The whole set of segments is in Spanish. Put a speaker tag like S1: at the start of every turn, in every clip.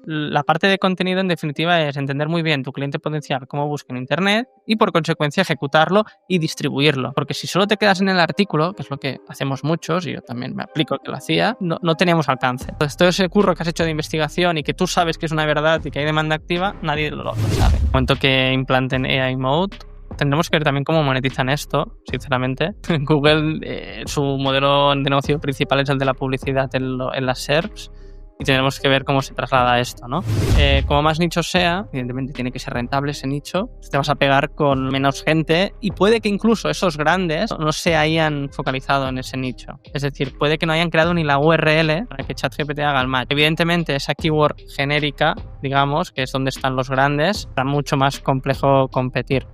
S1: la parte de contenido, en definitiva, es entender muy bien tu cliente potencial, cómo busca en Internet y, por consecuencia, ejecutarlo y distribuirlo. Porque si solo te quedas en el artículo, que es lo que hacemos muchos, y yo también me aplico que lo hacía, no teníamos alcance. Entonces, todo ese curro que has hecho de investigación y que tú sabes que es una verdad y que hay demanda activa, nadie lo sabe. En el momento que implanten AI Mode, tendremos que ver también cómo monetizan esto, sinceramente. Google, su modelo de negocio principal es el de la publicidad en las SERPs, y tendremos que ver cómo se traslada esto, ¿no? Como más nicho sea, evidentemente tiene que ser rentable ese nicho, te vas a pegar con menos gente y puede que incluso esos grandes no se hayan focalizado en ese nicho. Es decir, puede que no hayan creado ni la URL para que ChatGPT haga el match. Evidentemente, esa keyword genérica, digamos, que es donde están los grandes, será mucho más complejo competir.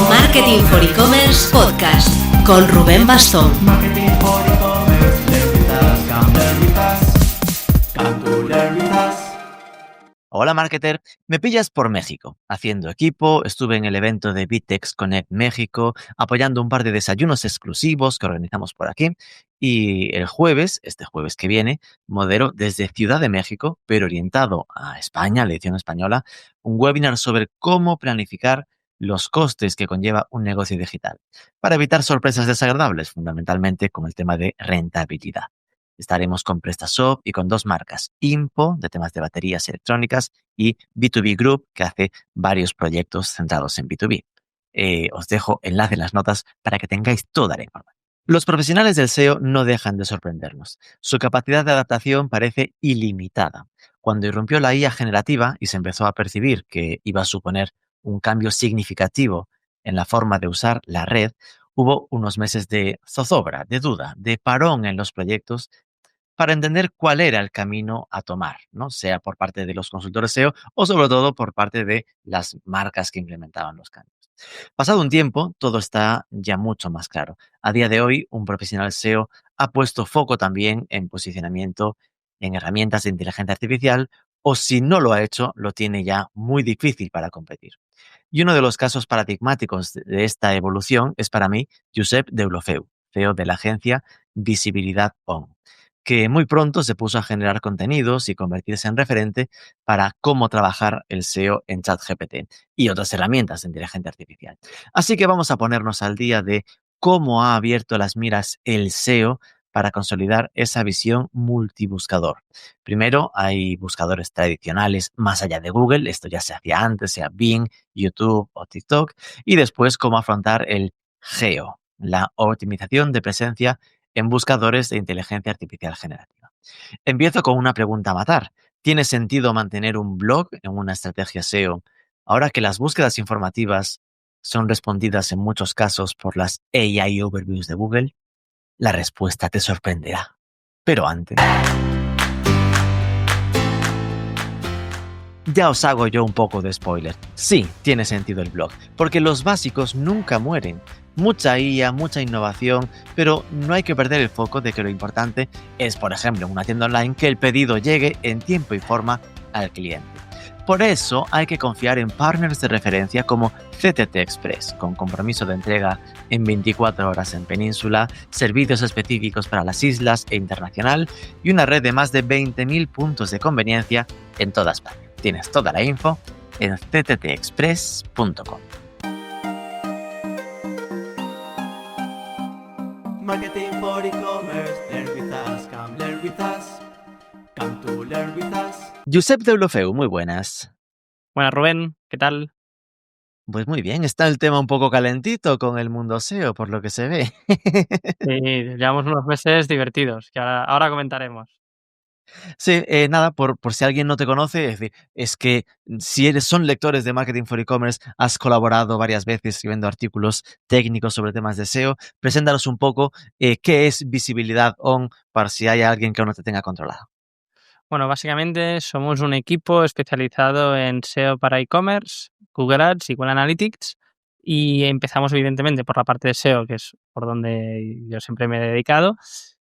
S2: Marketing for E-Commerce Podcast con Rubén Bastón.
S3: Hola marketer, me pillas por México, haciendo equipo, estuve en el evento de Vitex Connect México, apoyando un par de desayunos exclusivos que organizamos por aquí, y el jueves, este jueves que viene, modero desde Ciudad de México, pero orientado a España, la edición española, un webinar sobre cómo planificar los costes que conlleva un negocio digital, para evitar sorpresas desagradables, fundamentalmente con el tema de rentabilidad. Estaremos con PrestaShop y con dos marcas, Impo, de temas de baterías electrónicas, y B2B Group, que hace varios proyectos centrados en B2B. Os dejo enlace en las notas para que tengáis toda la información. Los profesionales del SEO no dejan de sorprendernos. Su capacidad de adaptación parece ilimitada. Cuando irrumpió la IA generativa y se empezó a percibir que iba a suponer un cambio significativo en la forma de usar la red, hubo unos meses de zozobra, de duda, de parón en los proyectos para entender cuál era el camino a tomar, ¿no? Sea por parte de los consultores SEO o sobre todo por parte de las marcas que implementaban los cambios. Pasado un tiempo, todo está ya mucho más claro. A día de hoy, un profesional SEO ha puesto foco también en posicionamiento en herramientas de inteligencia artificial, o si no lo ha hecho, lo tiene ya muy difícil para competir. Y uno de los casos paradigmáticos de esta evolución es para mí Josep Deulofeu, CEO de la agencia Visibilidad On, que muy pronto se puso a generar contenidos y convertirse en referente para cómo trabajar el SEO en ChatGPT y otras herramientas de inteligencia artificial. Así que vamos a ponernos al día de cómo ha abierto las miras el SEO para consolidar esa visión multibuscador. Primero, hay buscadores tradicionales más allá de Google, esto ya se hacía antes, sea Bing, YouTube o TikTok, y después cómo afrontar el GEO, la optimización de presencia en buscadores de inteligencia artificial generativa. Empiezo con una pregunta a matar. ¿Tiene sentido mantener un blog en una estrategia SEO ahora que las búsquedas informativas son respondidas en muchos casos por las AI Overviews de Google? La respuesta te sorprenderá. Pero antes, ya os hago yo un poco de spoiler. Sí, tiene sentido el blog, porque los básicos nunca mueren. Mucha IA, mucha innovación, pero no hay que perder el foco de que lo importante es, por ejemplo, en una tienda online, que el pedido llegue en tiempo y forma al cliente. Por eso hay que confiar en partners de referencia como CTT Express, con compromiso de entrega en 24 horas en Península, servicios específicos para las islas e internacional y una red de más de 20.000 puntos de conveniencia en toda España. Tienes toda la info en cttexpress.com.
S4: Marketing for e-commerce, learn with us, come learn with us, come to learn with us.
S3: Josep Deulofeu, muy buenas.
S1: Buenas, Rubén, ¿qué tal?
S3: Pues muy bien, está el tema un poco calentito con el mundo SEO, por lo que se ve.
S1: Llevamos unos meses divertidos, que ahora comentaremos.
S3: Sí, nada, por si alguien no te conoce, es decir, es que si son lectores de Marketing for E-Commerce, has colaborado varias veces escribiendo artículos técnicos sobre temas de SEO. Preséntanos un poco qué es Visibilidad On para si hay alguien que aún no te tenga controlado.
S1: Bueno, básicamente somos un equipo especializado en SEO para e-commerce, Google Ads y Google Analytics, y empezamos evidentemente por la parte de SEO, que es por donde yo siempre me he dedicado,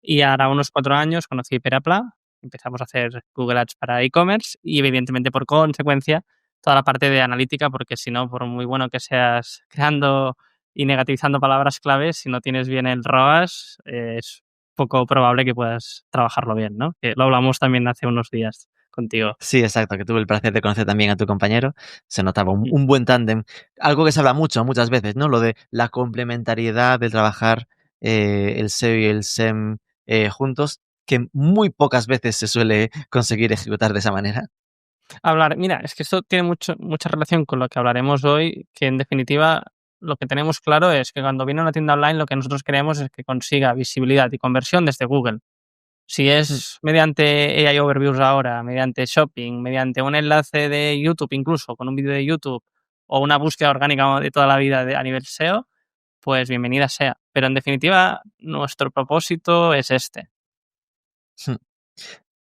S1: y ahora unos 4 años conocí Hiperapla, empezamos a hacer Google Ads para e-commerce y evidentemente por consecuencia toda la parte de analítica, porque si no, por muy bueno que seas creando y negativizando palabras claves, si no tienes bien el ROAS, es poco probable que puedas trabajarlo bien, ¿no? Que lo hablamos también hace unos días contigo.
S3: Sí, exacto, que tuve el placer de conocer también a tu compañero. Se notaba un buen tándem. Algo que se habla muchas veces, ¿no? Lo de la complementariedad de trabajar el SEO y el SEM juntos, que muy pocas veces se suele conseguir ejecutar de esa manera.
S1: Mira, es que esto tiene mucha relación con lo que hablaremos hoy, que en definitiva lo que tenemos claro es que cuando viene una tienda online lo que nosotros queremos es que consiga visibilidad y conversión desde Google. Si
S3: Mm.
S1: es mediante AI Overviews ahora, mediante Shopping, mediante un enlace de YouTube incluso, con un vídeo de YouTube, o una búsqueda orgánica de toda la vida a nivel SEO, pues bienvenida sea. Pero en definitiva, nuestro propósito es este.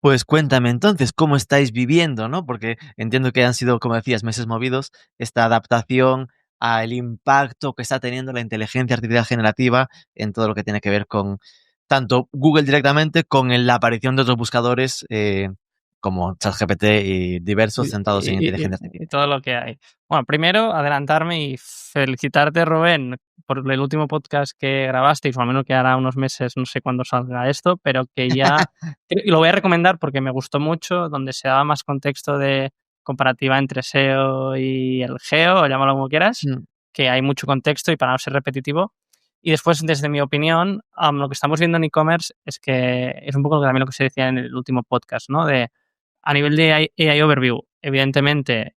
S3: Pues cuéntame entonces, ¿cómo estáis viviendo, no? Porque entiendo que han sido, como decías, meses movidos, esta adaptación al impacto que está teniendo la inteligencia artificial generativa en todo lo que tiene que ver con tanto Google directamente, con la aparición de otros buscadores como ChatGPT y diversos centrados en inteligencia
S1: Y
S3: artificial.
S1: todo lo que hay. Bueno, primero adelantarme y felicitarte, Rubén, por el último podcast que grabasteis, o al menos que hará unos meses, no sé cuándo salga esto, pero que ya y lo voy a recomendar porque me gustó mucho, donde se daba más contexto de comparativa entre SEO y el GEO, o llámalo como quieras,
S3: Mm,
S1: que hay mucho contexto y para no ser repetitivo. Y después, desde mi opinión, lo que estamos viendo en e-commerce es que es un poco también lo que se decía en el último podcast, ¿no? A nivel de AI Overview, evidentemente,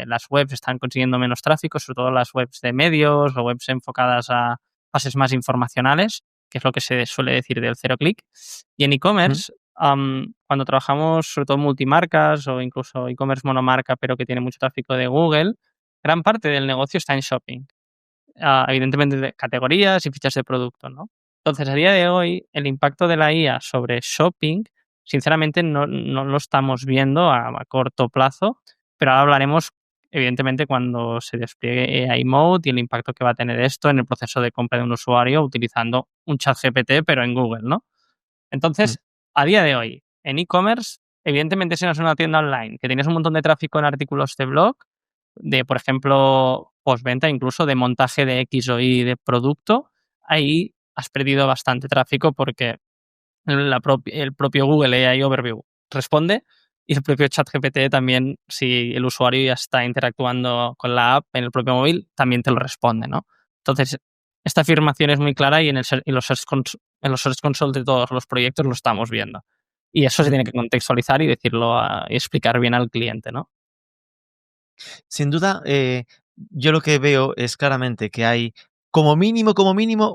S1: las webs están consiguiendo menos tráfico, sobre todo las webs de medios o webs enfocadas a fases más informacionales, que es lo que se suele decir del cero clic. Y en
S3: mm,
S1: e-commerce, cuando trabajamos sobre todo multimarcas o incluso e-commerce monomarca, pero que tiene mucho tráfico de Google, gran parte del negocio está en shopping. Evidentemente de categorías y fichas de producto, ¿no? Entonces, a día de hoy, el impacto de la IA sobre shopping, sinceramente, no lo estamos viendo a corto plazo, pero ahora hablaremos, evidentemente, cuando se despliegue AI Mode y el impacto que va a tener esto en el proceso de compra de un usuario utilizando un chat GPT, pero en Google, ¿no?
S3: mm.
S1: Entonces, a día de hoy, en e-commerce, evidentemente, si no es una tienda online que tienes un montón de tráfico en artículos de blog, de, por ejemplo, postventa, incluso de montaje de X o Y de producto, ahí has perdido bastante tráfico porque el propio Google AI Overview responde y el propio ChatGPT también, si el usuario ya está interactuando con la app en el propio móvil, también te lo responde, ¿no? Entonces, esta afirmación es muy clara y en los Search Console de todos los proyectos lo estamos viendo. Y eso se
S3: Mm.
S1: tiene que contextualizar y decirlo y explicar bien al cliente, ¿no?
S3: Sin duda, yo lo que veo es claramente que hay como mínimo,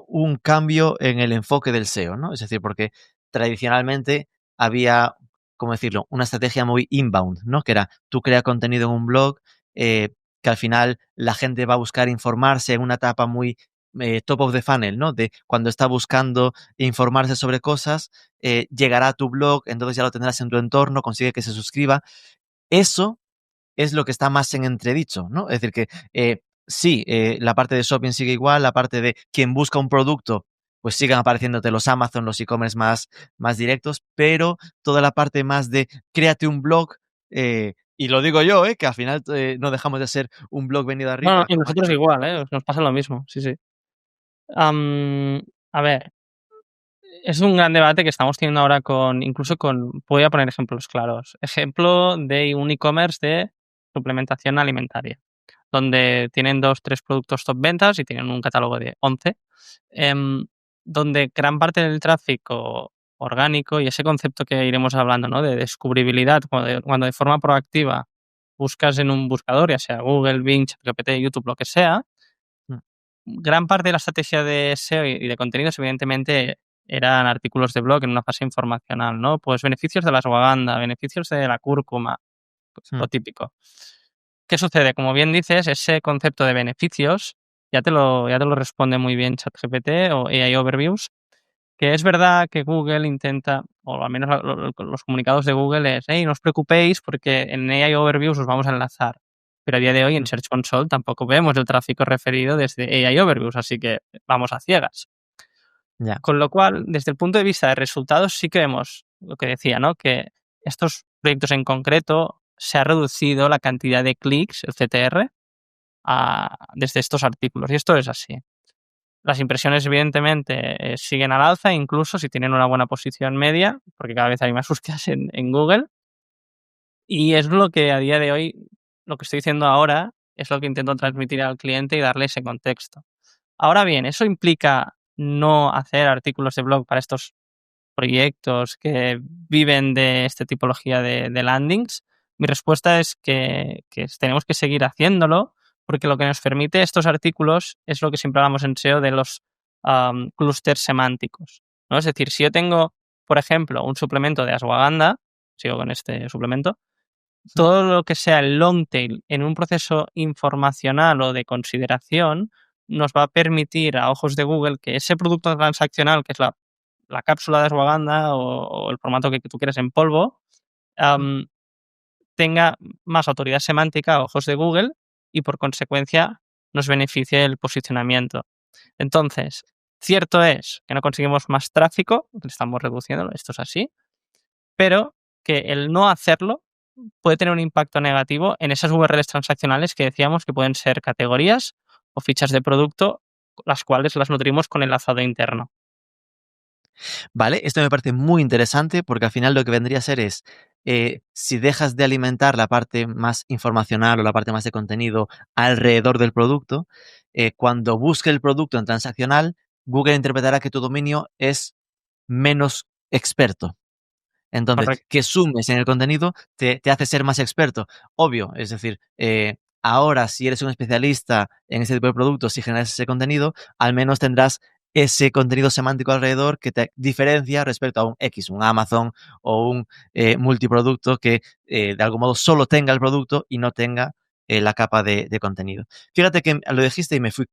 S3: un cambio en el enfoque del SEO, ¿no? Es decir, porque tradicionalmente había, ¿cómo decirlo?, una estrategia muy inbound, ¿no? Que era, tú creas contenido en un blog, que al final la gente va a buscar informarse en una etapa muy top of the funnel, ¿no? De cuando está buscando informarse sobre cosas, llegará a tu blog, entonces ya lo tendrás en tu entorno, consigue que se suscriba. Eso es lo que está más en entredicho, ¿no? Es decir, que sí, la parte de shopping sigue igual, la parte de quien busca un producto, pues siguen apareciéndote los Amazon, los e-commerce más directos, pero toda la parte más de créate un blog, y lo digo yo, que al final no dejamos de ser un blog venido
S1: Bueno,
S3: arriba,
S1: y
S3: como
S1: nosotros
S3: aquel.
S1: igual, ¿eh? Nos pasa lo mismo, sí, sí. A ver, es un gran debate que estamos teniendo ahora incluso con, voy a poner ejemplos claros. Ejemplo de un e-commerce de suplementación alimentaria, donde tienen 2, 3 productos top ventas y tienen un catálogo de 11, em, donde gran parte del tráfico orgánico y ese concepto que iremos hablando, ¿no? De descubribilidad, cuando de forma proactiva buscas en un buscador, ya sea Google, Bing, ChatGPT, YouTube, lo que sea,
S3: Mm,
S1: gran parte de la estrategia de SEO y de contenidos, evidentemente, eran artículos de blog en una fase informacional, ¿no? Pues beneficios de la ashwagandha, beneficios de la cúrcuma, pues lo
S3: mm,
S1: típico. ¿Qué sucede? Como bien dices, ese concepto de beneficios ya te lo responde muy bien ChatGPT o AI Overviews, que es verdad que Google intenta, o al menos los comunicados de Google es, hey, no os preocupéis porque en AI Overviews os vamos a enlazar. Pero a día de hoy en
S3: mm,
S1: Search Console tampoco vemos el tráfico referido desde AI Overviews, así que vamos a ciegas.
S3: ya.
S1: Con lo cual, desde el punto de vista de resultados, sí que vemos lo que decía, ¿no? Que estos proyectos en concreto se ha reducido la cantidad de clics, el CTR, desde estos artículos. Y esto es así. Las impresiones, evidentemente, siguen al alza, incluso si tienen una buena posición media, porque cada vez hay más búsquedas en Google. Y es lo que a día de hoy, lo que estoy diciendo ahora, es lo que intento transmitir al cliente y darle ese contexto. Ahora bien, ¿eso implica no hacer artículos de blog para estos proyectos que viven de esta tipología de landings? Mi respuesta es que tenemos que seguir haciéndolo, porque lo que nos permite estos artículos es lo que siempre hablamos en SEO de los clústeres semánticos, ¿no? Es decir, si yo tengo, por ejemplo, un suplemento de ashwagandha, sigo con este suplemento, todo lo que sea el long tail en un proceso informacional o de consideración nos va a permitir a ojos de Google que ese producto transaccional, que es la cápsula de ashwagandha o el formato que tú quieres en polvo, tenga más autoridad semántica a ojos de Google y por consecuencia nos beneficie el posicionamiento. Entonces, cierto es que no conseguimos más tráfico, que estamos reduciendo, esto es así, pero que el no hacerlo puede tener un impacto negativo en esas URLs transaccionales que decíamos que pueden ser categorías o fichas de producto, las cuales las nutrimos con enlazado interno.
S3: Vale, esto me parece muy interesante porque al final lo que vendría a ser es, si dejas de alimentar la parte más informacional o la parte más de contenido alrededor del producto, cuando busque el producto en transaccional, Google interpretará que tu dominio es menos experto. Entonces,
S1: Correcto.
S3: que sumes en el contenido te hace ser más experto. Obvio, es decir, ahora si eres un especialista en ese tipo de productos, si generas ese contenido, al menos tendrás ese contenido semántico alrededor que te diferencia respecto a un X, un Amazon o un multiproducto que de algún modo solo tenga el producto y no tenga la capa de contenido. Fíjate que lo dijiste y me fui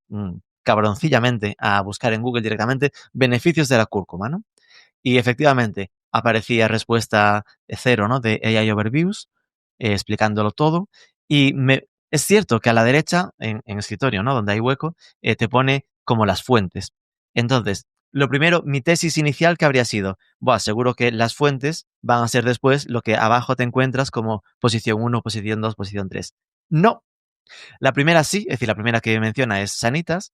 S3: cabroncillamente a buscar en Google directamente beneficios de la cúrcuma, ¿no? Y efectivamente aparecía respuesta 0, ¿no? De AI Overviews, explicándolo todo. Y es cierto que a la derecha, en escritorio, ¿no? Donde hay hueco, te pone como las fuentes. Entonces, lo primero, mi tesis inicial que habría sido, bueno, seguro que las fuentes van a ser después lo que abajo te encuentras como posición 1, posición 2, posición 3. No. La primera sí, es decir, la primera que menciona es Sanitas,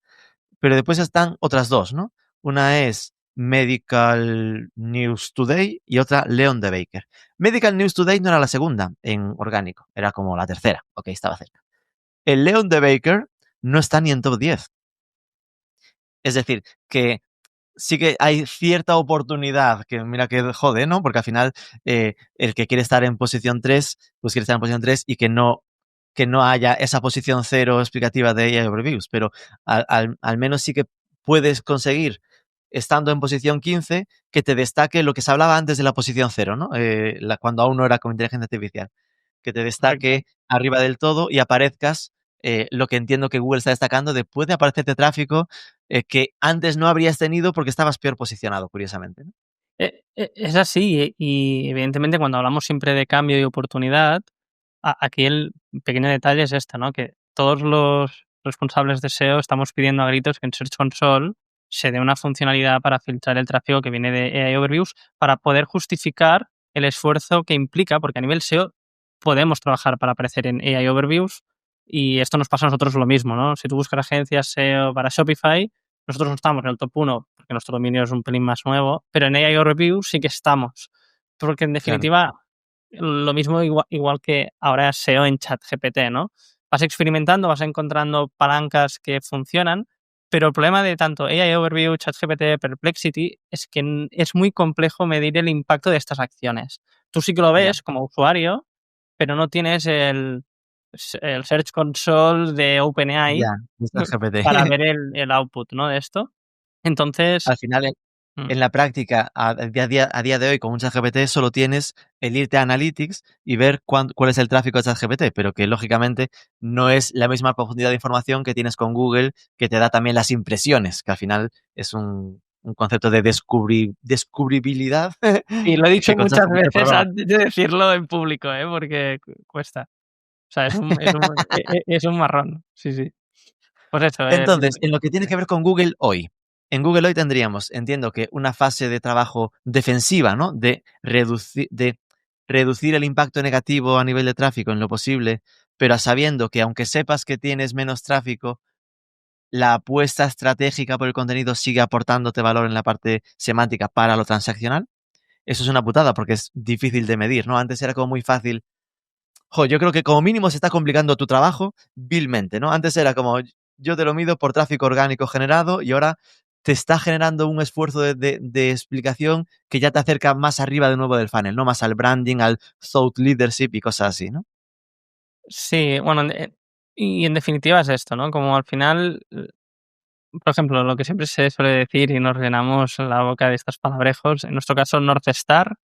S3: pero después están otras dos, ¿no? Una es Medical News Today y otra Leon de Baker. Medical News Today no era la segunda en orgánico, era como la tercera. Ok, estaba cerca. El Leon de Baker no está ni en top 10. Es decir, que sí que hay cierta oportunidad, que mira que jode, ¿no? Porque al final el que quiere estar en posición 3, pues quiere estar en posición 3 y que no haya esa posición 0 explicativa de AI Overviews, pero al menos sí que puedes conseguir, estando en posición 15, que te destaque lo que se hablaba antes de la posición 0, ¿no? Cuando aún no era con inteligencia artificial. Que te
S1: Correcto.
S3: destaque arriba del todo y aparezcas lo que entiendo que Google está destacando de puede aparecerte tráfico que antes no habrías tenido porque estabas peor posicionado, curiosamente, ¿no?
S1: Es así y evidentemente cuando hablamos siempre de cambio y oportunidad, aquí el pequeño detalle es este, ¿no? Que todos los responsables de SEO estamos pidiendo a gritos que en Search Console se dé una funcionalidad para filtrar el tráfico que viene de AI Overviews para poder justificar el esfuerzo que implica, porque a nivel SEO podemos trabajar para aparecer en AI Overviews y esto nos pasa a nosotros lo mismo, ¿no? Si tú buscas agencias SEO para Shopify, nosotros no estamos en el top 1 porque nuestro dominio es un pelín más nuevo, pero en AI Overviews sí que estamos, porque en
S3: Claro.
S1: definitiva lo mismo igual que ahora SEO en ChatGPT, ¿no? Vas experimentando, vas encontrando palancas que funcionan, pero el problema de tanto AI Overview, ChatGPT, Perplexity es que es muy complejo medir el impacto de estas acciones. Tú sí que lo
S3: Ya,
S1: ves como usuario, pero no tienes el Search Console de OpenAI
S3: ya, está GPT.
S1: para ver el output, ¿no? De esto. Entonces,
S3: Al final,
S1: mm,
S3: en la práctica, a día de hoy, con un ChatGPT, solo tienes el irte a Analytics y ver cuál es el tráfico de ChatGPT, pero que lógicamente no es la misma profundidad de información que tienes con Google, que te da también las impresiones, que al final es un concepto de descubribilidad
S1: y lo he dicho
S3: que con
S1: muchas
S3: ChatGPT
S1: veces
S3: problema.
S1: antes de decirlo en público, porque cuesta. O sea, es un marrón. Sí, sí. Pues eso,
S3: Entonces, en lo que tiene que ver con Google hoy, en Google hoy tendríamos, entiendo que una fase de trabajo defensiva, ¿no? De reducir el impacto negativo a nivel de tráfico en lo posible, pero sabiendo que aunque sepas que tienes menos tráfico, la apuesta estratégica por el contenido sigue aportándote valor en la parte semántica para lo transaccional. Eso es una putada porque es difícil de medir, ¿no? Antes era como muy fácil. Yo creo que como mínimo se está complicando tu trabajo vilmente, ¿no? Antes era como, yo te lo mido por tráfico orgánico generado y ahora te está generando un esfuerzo de explicación que ya te acerca más arriba de nuevo del funnel, ¿no? Más al branding, al thought leadership y cosas así, ¿no?
S1: Sí, bueno, y en definitiva es esto, ¿no? Como al final, por ejemplo, lo que siempre se suele decir y nos llenamos la boca de estos palabrejos, en nuestro caso North Star,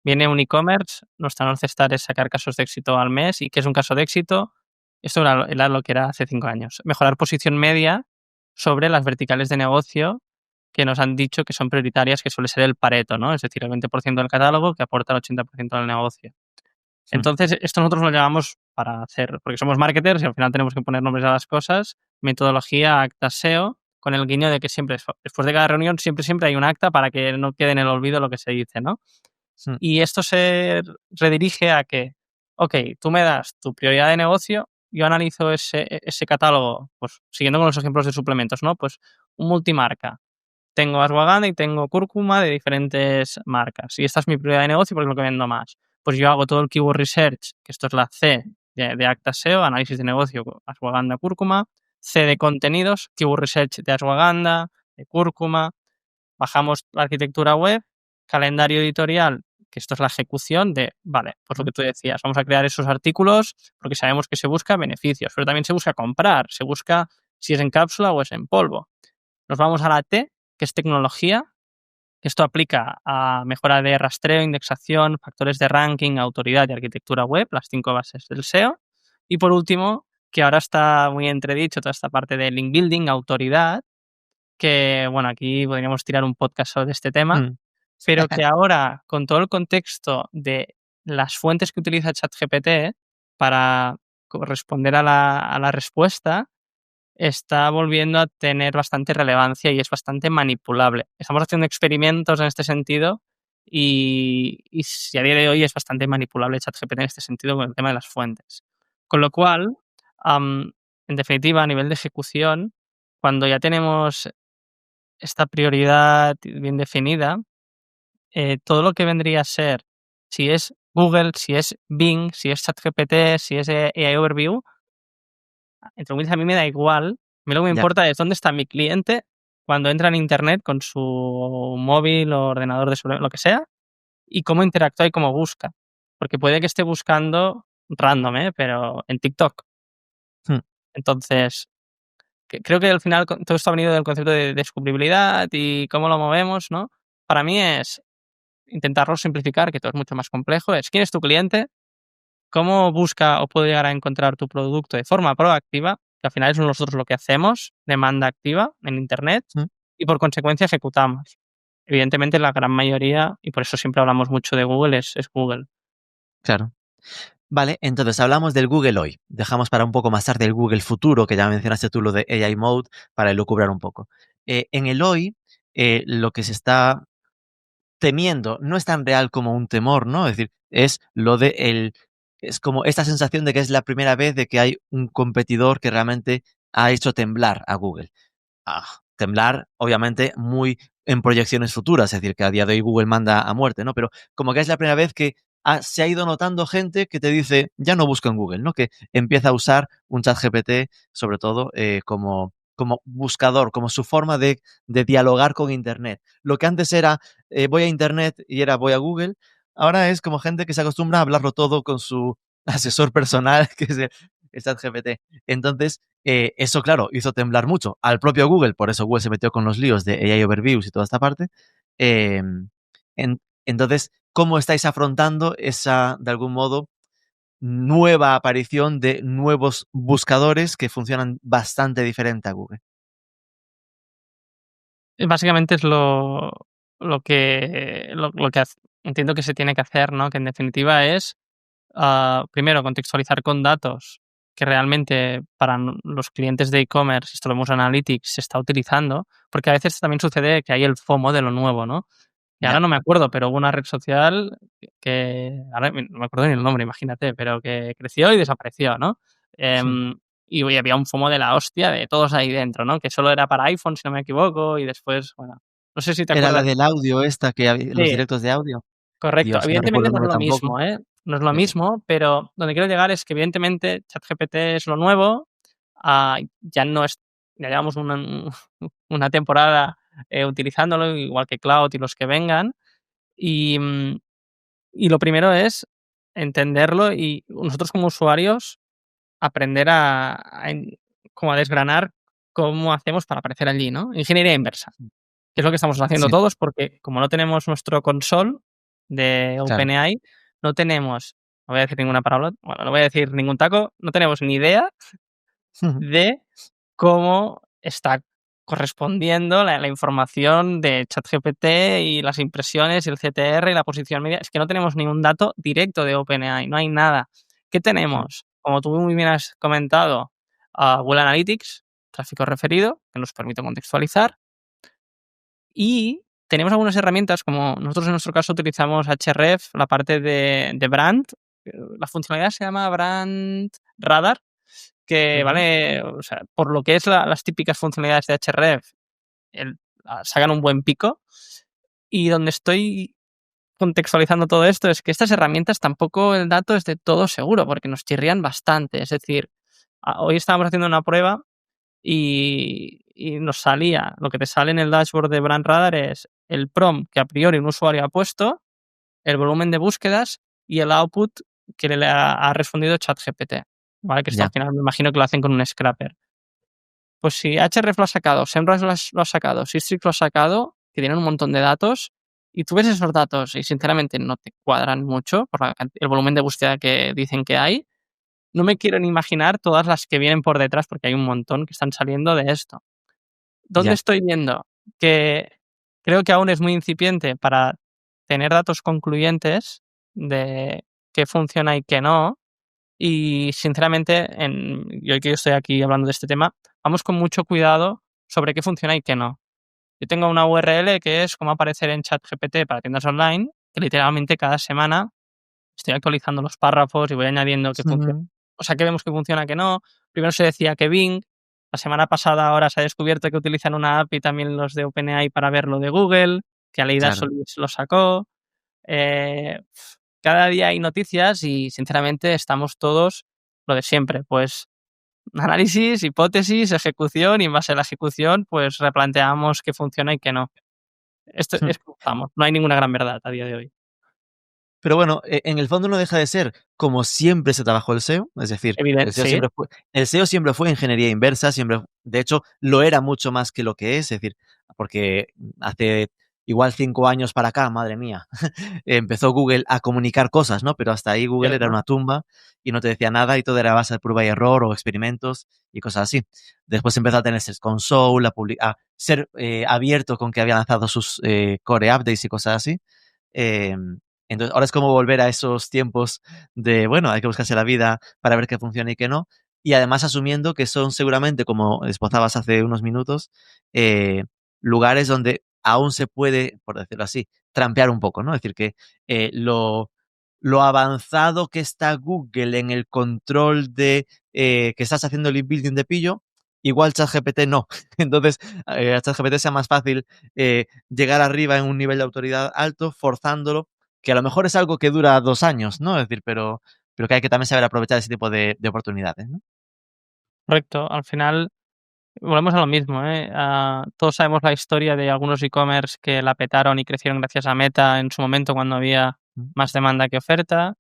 S1: viene un e-commerce, nuestra North Star es sacar casos de éxito al mes. ¿Y qué es un caso de éxito? Esto era lo que era hace 5 años. Mejorar posición media sobre las verticales de negocio que nos han dicho que son prioritarias, que suele ser el Pareto, ¿no? Es decir, el 20% del catálogo que aporta el 80% del negocio.
S3: Hmm.
S1: Entonces, esto nosotros lo llamamos para hacer, porque somos marketers y al final tenemos que poner nombres a las cosas, metodología acta SEO, con el guiño de que siempre, después de cada reunión, siempre hay un acta para que no quede en el olvido lo que se dice, ¿no?
S3: Hmm.
S1: Y esto se redirige a que, ok, tú me das tu prioridad de negocio, yo analizo ese catálogo, pues siguiendo con los ejemplos de suplementos, ¿no? Pues un multimarca. Tengo ashwagandha y tengo cúrcuma de diferentes marcas. Y esta es mi prioridad de negocio porque es lo que vendo más. Pues yo hago todo el keyword research, que esto es la C de Acta SEO, análisis de negocio, ashwagandha, cúrcuma. C de contenidos, keyword research de ashwagandha, de cúrcuma. Bajamos la arquitectura web, calendario editorial, que esto es la ejecución de, vale, pues lo que tú decías, vamos a crear esos artículos porque sabemos que se busca beneficios, pero también se busca comprar, se busca si es en cápsula o es en polvo. Nos vamos a la T, que es tecnología. Esto aplica a mejora de rastreo, indexación, factores de ranking, autoridad y arquitectura web, las 5 bases del SEO. Y por último, que ahora está muy entredicho toda esta parte de link building, autoridad, que bueno, aquí podríamos tirar un podcast sobre este tema,
S3: Hmm.
S1: pero que ahora, con todo el contexto de las fuentes que utiliza ChatGPT para responder a la respuesta, está volviendo a tener bastante relevancia y es bastante manipulable. Estamos haciendo experimentos en este sentido y si a día de hoy es bastante manipulable ChatGPT en este sentido con el tema de las fuentes. Con lo cual, en definitiva, a nivel de ejecución, cuando ya tenemos esta prioridad bien definida, todo lo que vendría a ser, si es Google, si es Bing, si es ChatGPT, si es AI Overview, entre comillas, a mí me da igual. A mí lo que me
S3: Ya.
S1: importa es dónde está mi cliente cuando entra en internet con su móvil o ordenador lo que sea y cómo interactúa y cómo busca. Porque puede que esté buscando random, pero en TikTok.
S3: Hmm.
S1: Entonces, creo que al final todo esto ha venido del concepto de descubribilidad y cómo lo movemos, ¿no? Para mí es intentarlo simplificar, que todo es mucho más complejo. Es quién es tu cliente, cómo busca o puede llegar a encontrar tu producto de forma proactiva, que al final es nosotros lo que hacemos, demanda activa en Internet,
S3: Hmm.
S1: y por consecuencia ejecutamos. Evidentemente, la gran mayoría, y por eso siempre hablamos mucho de Google, es Google.
S3: Claro. Vale, entonces hablamos del Google hoy. Dejamos para un poco más tarde el Google futuro, que ya mencionaste tú lo de AI Mode, para elucubrar un poco. En el hoy, lo que se está temiendo no es tan real como un temor, ¿no? Es decir, es lo de es como esta sensación de que es la primera vez de que hay un competidor que realmente ha hecho temblar a Google. Temblar, obviamente, muy en proyecciones futuras, es decir, que a día de hoy Google manda a muerte, ¿no? Pero como que es la primera vez que se ha ido notando gente que te dice, ya no busco en Google, ¿no? Que empieza a usar un chat GPT, sobre todo, como buscador, como su forma de dialogar con Internet. Lo que antes era, voy a Internet y era voy a Google, ahora es como gente que se acostumbra a hablarlo todo con su asesor personal, que es el chat GPT. Entonces, eso, claro, hizo temblar mucho al propio Google, por eso Google se metió con los líos de AI Overviews y toda esta parte. Eh, entonces, ¿cómo estáis afrontando esa, de algún modo, nueva aparición de nuevos buscadores que funcionan bastante diferente a Google?
S1: Básicamente es lo que entiendo que se tiene que hacer, ¿no? Que en definitiva es, primero, contextualizar con datos que realmente para los clientes de e-commerce, esto lo vemos en Analytics, se está utilizando, porque a veces también sucede que hay el FOMO de lo nuevo, ¿no? Y ahora
S3: Ya.
S1: no me acuerdo, pero hubo una red social que ahora no me acuerdo ni el nombre, imagínate, pero que creció y desapareció, ¿no? y oye, había un FOMO de la hostia de todos ahí dentro, ¿no? Que solo era para iPhone, si no me equivoco, y después, bueno, no sé si te
S3: Era la
S1: acuerdas.
S3: del audio esta los
S1: Sí,
S3: directos de audio.
S1: correcto.
S3: Dios, no recuerdo
S1: Evidentemente
S3: el
S1: no es
S3: nombre
S1: lo
S3: tampoco.
S1: mismo, ¿eh? No es lo
S3: Eh,
S1: mismo, pero donde quiero llegar es que evidentemente ChatGPT es lo nuevo, ya no es, ya llevamos una temporada utilizándolo, igual que Cloud y los que vengan, y, y lo primero es entenderlo y nosotros como usuarios aprender como a desgranar cómo hacemos para aparecer allí, ¿no? Ingeniería inversa, que es lo que estamos haciendo
S3: sí,
S1: todos, porque como no tenemos nuestro console de
S3: claro.
S1: OpenAI, no tenemos, no voy a decir ninguna palabra, bueno, no voy a decir ningún taco, no tenemos ni idea de cómo está correspondiendo la información de ChatGPT y las impresiones y el CTR y la posición media. Es que no tenemos ningún dato directo de OpenAI, no hay nada. ¿Qué tenemos? Como tú muy bien has comentado, Google Analytics, tráfico referido, que nos permite contextualizar, y tenemos algunas herramientas, como nosotros en nuestro caso utilizamos Href, la parte de brand. La funcionalidad se llama Brand Radar, que
S3: Ujú.
S1: vale, o sea, por lo que es las típicas funcionalidades de Href, sacan un buen pico. Y donde estoy contextualizando todo esto es que estas herramientas tampoco el dato es de todo seguro, porque nos chirrían bastante. Es decir, hoy estábamos haciendo una prueba y nos salía, lo que te sale en el dashboard de Brand Radar es el prompt que a priori un usuario ha puesto, el volumen de búsquedas y el output que le ha respondido ChatGPT, ¿vale? Que esto al
S3: Ya,
S1: final me imagino que lo hacen con un scraper. Pues si Href lo ha sacado, SEMrush lo ha sacado, Sistrix lo ha sacado, que tienen un montón de datos, y tú ves esos datos y sinceramente no te cuadran mucho por el volumen de búsqueda que dicen que hay, no me quiero ni imaginar todas las que vienen por detrás, porque hay un montón que están saliendo de esto. ¿Dónde
S3: ya,
S1: estoy viendo? Que creo que aún es muy incipiente para tener datos concluyentes de qué funciona y qué no. Y sinceramente, y hoy que yo estoy aquí hablando de este tema, vamos con mucho cuidado sobre qué funciona y qué no. Yo tengo una URL que es cómo aparecer en ChatGPT para tiendas online, que literalmente cada semana estoy actualizando los párrafos y voy añadiendo que funciona.
S3: ujú,
S1: O sea, que vemos que funciona, que no. Primero se decía que Bing. La semana pasada ahora se ha descubierto que utilizan una API también los de OpenAI para ver lo de Google, que Aleida
S3: claro.
S1: Solís lo sacó. Eh, Cada día hay noticias y sinceramente estamos todos lo de siempre, pues análisis, hipótesis, ejecución y en base a la ejecución pues replanteamos qué funciona y qué no. Esto es como estamos, no hay ninguna gran verdad a día de hoy.
S3: Pero bueno, en el fondo no deja de ser como siempre se trabajó el SEO, es decir,
S1: Sí,
S3: el SEO siempre fue ingeniería inversa, siempre, de hecho, lo era mucho más que lo que es decir, porque hace igual 5 años para acá, madre mía, empezó Google a comunicar cosas, ¿no? Pero hasta ahí Google era
S1: cierto.
S3: una tumba y no te decía nada y todo era a base de prueba y error o experimentos y cosas así. Después empezó a tener Search Console, a ser abierto con que había lanzado sus core updates y cosas así. Entonces, ahora es como volver a esos tiempos de, bueno, hay que buscarse la vida para ver qué funciona y qué no. Y además asumiendo que son seguramente, como esbozabas hace unos minutos, lugares donde aún se puede, por decirlo así, trampear un poco, ¿no? Es decir, que eh, lo, lo avanzado que está Google en el control de que estás haciendo el inbuilding de pillo, igual ChatGPT no. Entonces, a ChatGPT sea más fácil llegar arriba en un nivel de autoridad alto, forzándolo que a lo mejor es algo que dura 2 años, ¿no? Es decir, pero que hay que también saber aprovechar ese tipo de oportunidades, ¿no?
S1: Correcto. Al final volvemos a lo mismo, ¿eh? Todos sabemos la historia de algunos e-commerce que la petaron y crecieron gracias a Meta en su momento cuando había
S3: Mm,
S1: más demanda que oferta.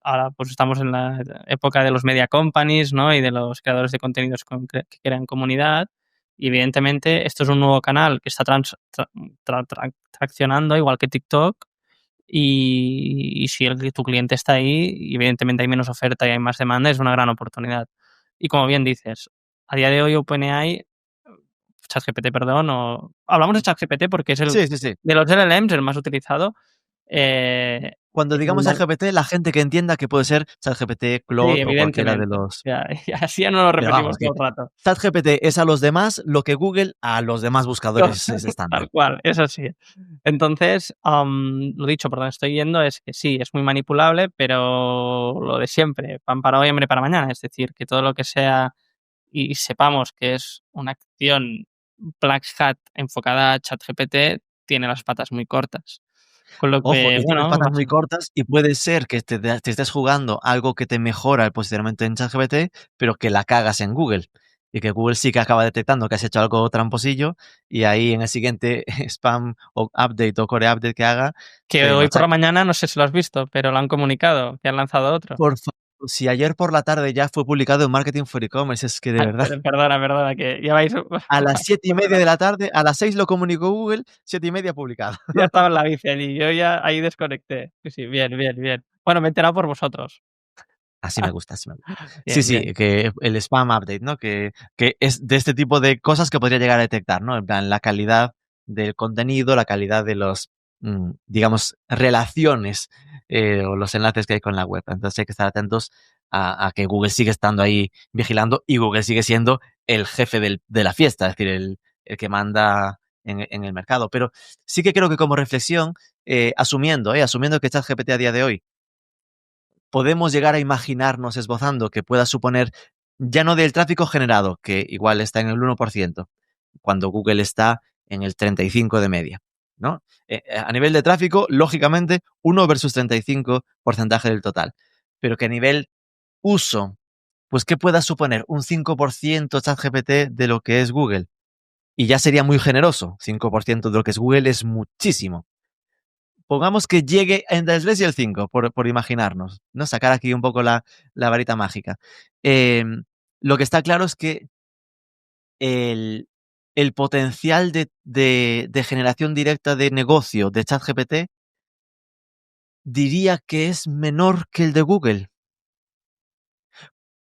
S1: Ahora pues estamos en la época de los media companies, ¿no? Y de los creadores de contenidos que crean comunidad. Y evidentemente esto es un nuevo canal que está traccionando, igual que TikTok. Y si tu cliente está ahí, y evidentemente hay menos oferta y hay más demanda, es una gran oportunidad. Y como bien dices, a día de hoy OpenAI, ChatGPT, perdón, hablamos de ChatGPT porque es el
S3: sí, sí, sí.
S1: de los LLMs el más utilizado.
S3: Cuando digamos ChatGPT, la gente que entienda que puede ser ChatGPT,
S1: Sí,
S3: Claude o cualquiera de
S1: evidentemente.
S3: los...
S1: Ya, así ya no lo
S3: Pero vamos,
S1: repetimos
S3: que
S1: todo el rato.
S3: ChatGPT es a los demás lo que Google a los demás buscadores es estándar.
S1: Tal cual, eso sí. Entonces, lo dicho, por donde estoy yendo es que sí, es muy manipulable, pero lo de siempre, pan para hoy, hambre para mañana. Es decir, que todo lo que sea y sepamos que es una acción Black Hat enfocada a ChatGPT tiene las patas muy cortas. Con lo
S3: Ojo,
S1: que,
S3: y tienes
S1: bueno,
S3: patas muy cortas y puede ser que te estés jugando algo que te mejora el posicionamiento en ChatGPT, pero que la cagas en Google. Y que Google sí que acaba detectando que has hecho algo tramposillo y ahí en el siguiente spam o update o core update que haga,
S1: que
S3: te
S1: hoy por la
S3: machaca.
S1: mañana, no sé si lo has visto, pero lo han comunicado, que han lanzado otro.
S3: Por favor, si ayer por la tarde ya fue publicado en Marketing for E-Commerce, es que de
S1: Ay,
S3: verdad.
S1: perdona, que ya vais
S3: A las 7:30 de la tarde, a las 6 lo comunicó Google, 7:30 publicado.
S1: ya estaba en la bici allí, yo ya ahí desconecté. Sí, bien. Bueno, me he enterado por vosotros.
S3: Así me gusta, así me gusta. Sí,
S1: Bien.
S3: sí, que el spam update, ¿no? Que es de este tipo de cosas que podría llegar a detectar, ¿no? En plan, la calidad del contenido, la calidad de los, digamos, relaciones o los enlaces que hay con la web. Entonces hay que estar atentos a que Google sigue estando ahí vigilando y Google sigue siendo el jefe de la fiesta, es decir, el que manda en el mercado. Pero sí que creo que como reflexión, asumiendo que ChatGPT a día de hoy podemos llegar a imaginarnos esbozando que pueda suponer, ya no del tráfico generado, que igual está en el 1%, cuando Google está en el 35% de media, ¿no? A nivel de tráfico, lógicamente, 1 versus 35% del total. Pero que a nivel uso, pues que pueda suponer un 5% ChatGPT de lo que es Google. Y ya sería muy generoso. 5% de lo que es Google es muchísimo. Pongamos que llegue entre el 3 y el 5, por imaginarnos, ¿no? Sacar aquí un poco la varita mágica. Lo que está claro es que el, el potencial de generación directa de negocio de ChatGPT diría que es menor que el de Google.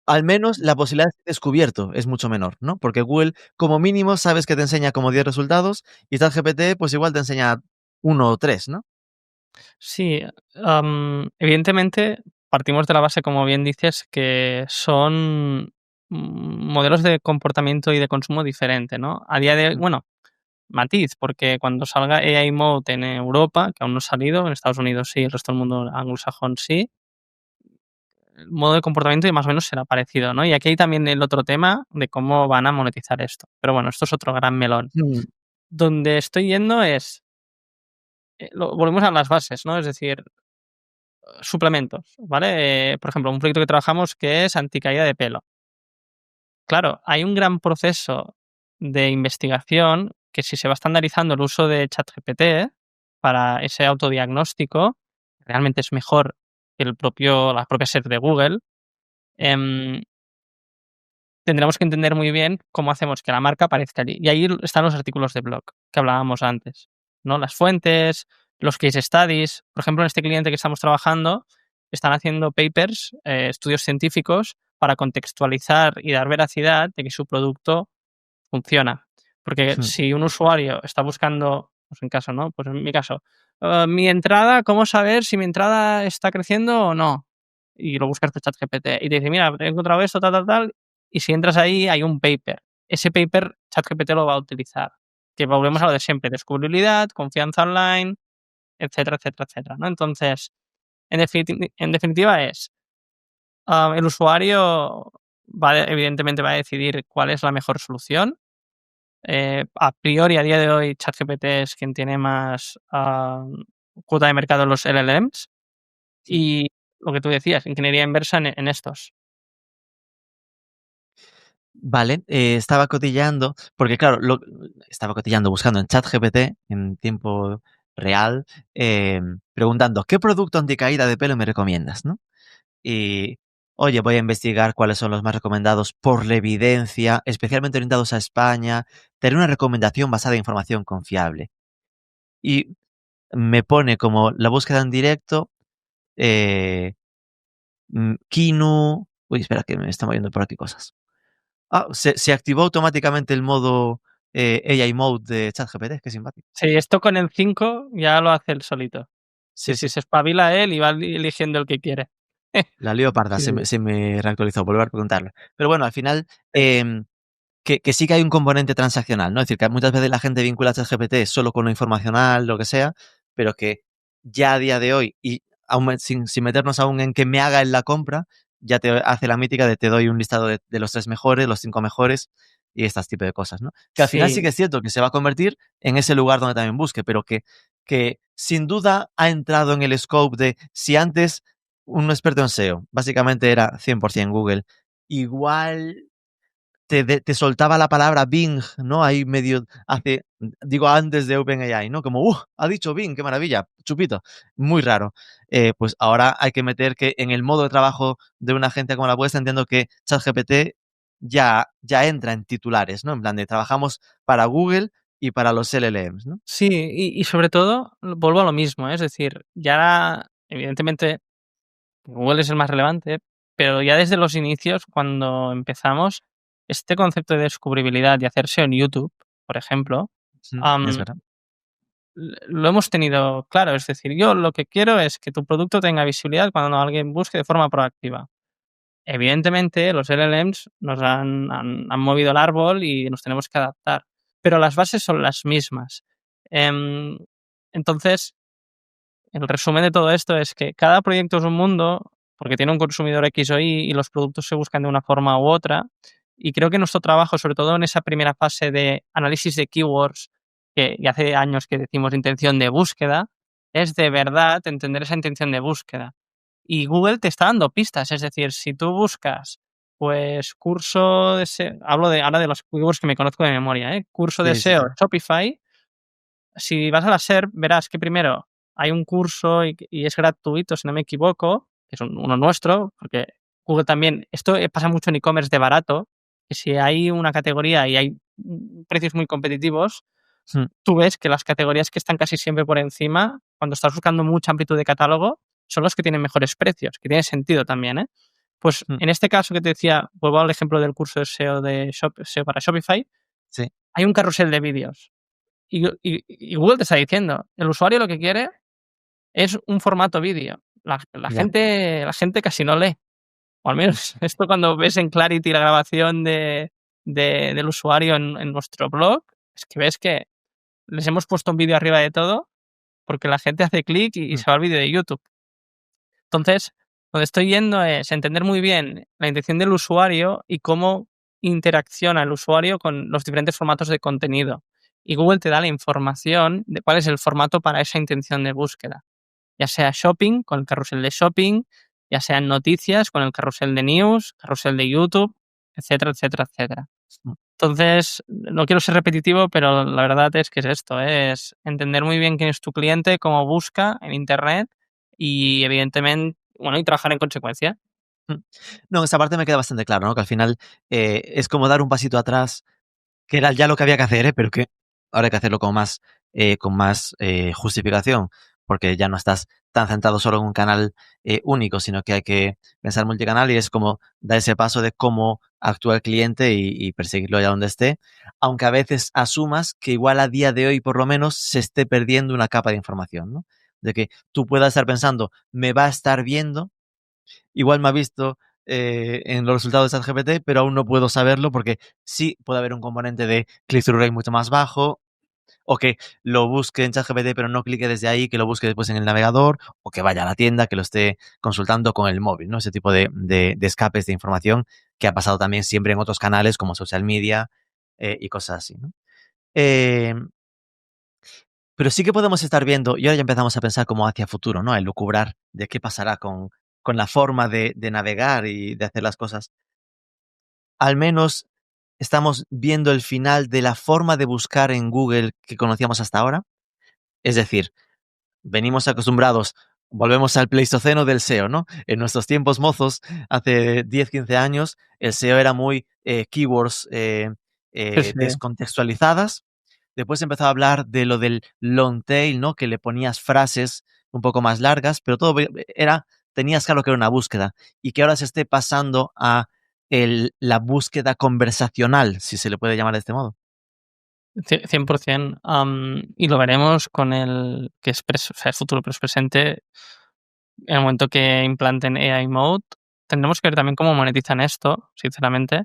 S3: Al menos la posibilidad de ser descubierto es mucho menor, ¿no? Porque Google, como mínimo, sabes que te enseña como 10 resultados y ChatGPT, pues igual te enseña 1 o 3, ¿no?
S1: Sí, evidentemente partimos de la base, como bien dices, que son modelos de comportamiento y de consumo diferente, ¿no? A día de hoy, bueno, matiz, porque cuando salga AI Mode en Europa, que aún no ha salido, en Estados Unidos sí, el resto del mundo anglosajón sí, el modo de comportamiento más o menos será parecido, ¿no? Y aquí hay también el otro tema de cómo van a monetizar esto. Pero bueno, esto es otro gran melón.
S3: Mm.
S1: Donde estoy yendo es, volvemos a las bases, ¿no? Es decir, suplementos, ¿vale? Por ejemplo, un proyecto que trabajamos que es anticaída de pelo. Claro, hay un gran proceso de investigación que si se va estandarizando el uso de ChatGPT para ese autodiagnóstico, realmente es mejor que la propia SERP de Google. em, Tendremos que entender muy bien cómo hacemos que la marca aparezca allí. Y ahí están los artículos de blog que hablábamos antes, ¿no? Las fuentes, los case studies. Por ejemplo, en este cliente que estamos trabajando, están haciendo papers, estudios científicos, para contextualizar y dar veracidad de que su producto funciona. Porque si un usuario está buscando, pues en caso, ¿no? Pues en mi caso, mi entrada, ¿cómo saber si mi entrada está creciendo o no? Y lo buscas por ChatGPT y te dice, mira, he encontrado esto, tal, y si entras ahí hay un paper. Ese paper ChatGPT lo va a utilizar. Que volvemos a lo de siempre, descubribilidad, confianza online, etcétera, ¿no? Entonces, en definitiva es, el usuario evidentemente va a decidir cuál es la mejor solución. A priori, a día de hoy, ChatGPT es quien tiene más cuota de mercado en los LLMs y lo que tú decías, ingeniería inversa en estos.
S3: Vale, estaba cotilleando, porque claro, estaba cotilleando buscando en ChatGPT en tiempo real, preguntando, ¿qué producto anticaída de pelo me recomiendas, no? Y, oye, voy a investigar cuáles son los más recomendados por la evidencia, especialmente orientados a España, tener una recomendación basada en información confiable. Y me pone como la búsqueda en directo, eh, Kinu... Uy, espera, que me está moviendo por aquí cosas. Se activó automáticamente el modo AI Mode de ChatGPT, qué simpático.
S1: Sí, esto con el 5 ya lo hace él solito. Sí, se espabila él y va eligiendo el que quiere.
S3: La lío parda,
S1: Sí.
S3: se me reactualizó, volver a preguntarlo. Pero bueno, al final, que sí que hay un componente transaccional, ¿no? Es decir, que muchas veces la gente vincula a ChatGPT solo con lo informacional, lo que sea, pero que ya a día de hoy, y aún sin meternos aún en que me haga en la compra, ya te hace la mítica de te doy un listado de los 3 mejores, los 5 mejores y estas tipo de cosas, ¿no? Que al final sí que
S1: Sí,
S3: es cierto que se va a convertir en ese lugar donde también busque, pero que sin duda ha entrado en el scope de si antes un experto en SEO básicamente era 100% Google, igual te soltaba la palabra Bing, ¿no? Ahí medio digo, antes de OpenAI, ¿no? Como, ha dicho Bing, qué maravilla, chupito, muy raro. Pues ahora hay que meter que en el modo de trabajo de una agencia como la vuestra, entiendo que ChatGPT ya entra en titulares, ¿no? En plan de trabajamos para Google y para los LLMs, ¿no?
S1: sí, y sobre todo, vuelvo a lo mismo, es decir, ya evidentemente Google es el más relevante, pero ya desde los inicios, cuando empezamos, este concepto de descubribilidad y hacerse en YouTube, por ejemplo,
S3: Es
S1: am,
S3: verdad.
S1: lo hemos tenido claro. Es decir, yo lo que quiero es que tu producto tenga visibilidad cuando alguien busque de forma proactiva. Evidentemente, los LLMs nos han movido el árbol y nos tenemos que adaptar, pero las bases son las mismas. Em, entonces, el resumen de todo esto es que cada proyecto es un mundo, porque tiene un consumidor X o Y y los productos se buscan de una forma u otra. Y creo que nuestro trabajo, sobre todo en esa primera fase de análisis de keywords, que ya hace años que decimos intención de búsqueda, es de verdad entender esa intención de búsqueda. Y Google te está dando pistas, es decir, si tú buscas, pues curso de SEO, hablo ahora de los keywords que me conozco de memoria, curso de
S3: Sí, sí,
S1: SEO
S3: sí.
S1: Shopify, si vas a la SERP, verás que primero hay un curso y es gratuito, si no me equivoco, que es uno nuestro, porque Google también, esto pasa mucho en e-commerce de barato, que si hay una categoría y hay precios muy competitivos,
S3: Mm,
S1: tú ves que las categorías que están casi siempre por encima, cuando estás buscando mucha amplitud de catálogo, son los que tienen mejores precios, que tiene sentido también, ¿eh? Pues
S3: mm,
S1: en este caso que te decía, vuelvo al ejemplo del curso de SEO SEO para Shopify,
S3: sí,
S1: hay un carrusel de vídeos. Y Google te está diciendo, el usuario lo que quiere es un formato vídeo.
S3: ya.
S1: La gente casi no lee. O al menos esto cuando ves en Clarity la grabación del usuario en nuestro blog, es que ves que les hemos puesto un vídeo arriba de todo porque la gente hace clic y
S3: Mm,
S1: se va al vídeo de YouTube. Entonces, donde estoy yendo es entender muy bien la intención del usuario y cómo interacciona el usuario con los diferentes formatos de contenido. Y Google te da la información de cuál es el formato para esa intención de búsqueda. Ya sea shopping, con el carrusel de shopping, ya sean noticias, con el carrusel de news, carrusel de YouTube, etcétera, etcétera, etcétera.
S3: mm.
S1: Entonces, no quiero ser repetitivo, pero la verdad es que es esto, es entender muy bien quién es tu cliente, cómo busca en Internet y evidentemente, bueno, y trabajar en consecuencia.
S3: Mm. No, esa parte me queda bastante claro, ¿no? Que al final es como dar un pasito atrás, que era ya lo que había que hacer, pero que ahora hay que hacerlo con más justificación, porque ya no estás tan centrado solo en un canal único, sino que hay que pensar multicanal y es como dar ese paso de cómo actúa el cliente y perseguirlo allá donde esté, aunque a veces asumas que igual a día de hoy por lo menos se esté perdiendo una capa de información, ¿no? De que tú puedas estar pensando, me va a estar viendo, igual me ha visto en los resultados de ChatGPT, pero aún no puedo saberlo porque sí puede haber un componente de click-through rate mucho más bajo, o que lo busque en ChatGPT pero no clique desde ahí, que lo busque después en el navegador, o que vaya a la tienda, que lo esté consultando con el móvil, ¿no? Ese tipo de escapes de información que ha pasado también siempre en otros canales como social media y cosas así, ¿no? Eh, pero sí que podemos estar viendo, y ahora ya empezamos a pensar como hacia futuro, ¿no? A elucubrar de qué pasará con la forma de navegar y de hacer las cosas. Al menos estamos viendo el final de la forma de buscar en Google que conocíamos hasta ahora. Es decir, venimos acostumbrados, volvemos al pleistoceno del SEO, ¿no? En nuestros tiempos mozos, hace 10, 15 años, el SEO era muy keywords
S1: Sí, sí.
S3: descontextualizadas. Después empezó a hablar de lo del long tail, ¿no? Que le ponías frases un poco más largas, pero todo tenías claro que era una búsqueda y que ahora se esté pasando a la búsqueda conversacional, si se le puede llamar de este modo.
S1: 100%. Y lo veremos con el que es, o sea, es futuro pero es presente. En el momento que implanten AI Mode, tendremos que ver también cómo monetizan esto, sinceramente.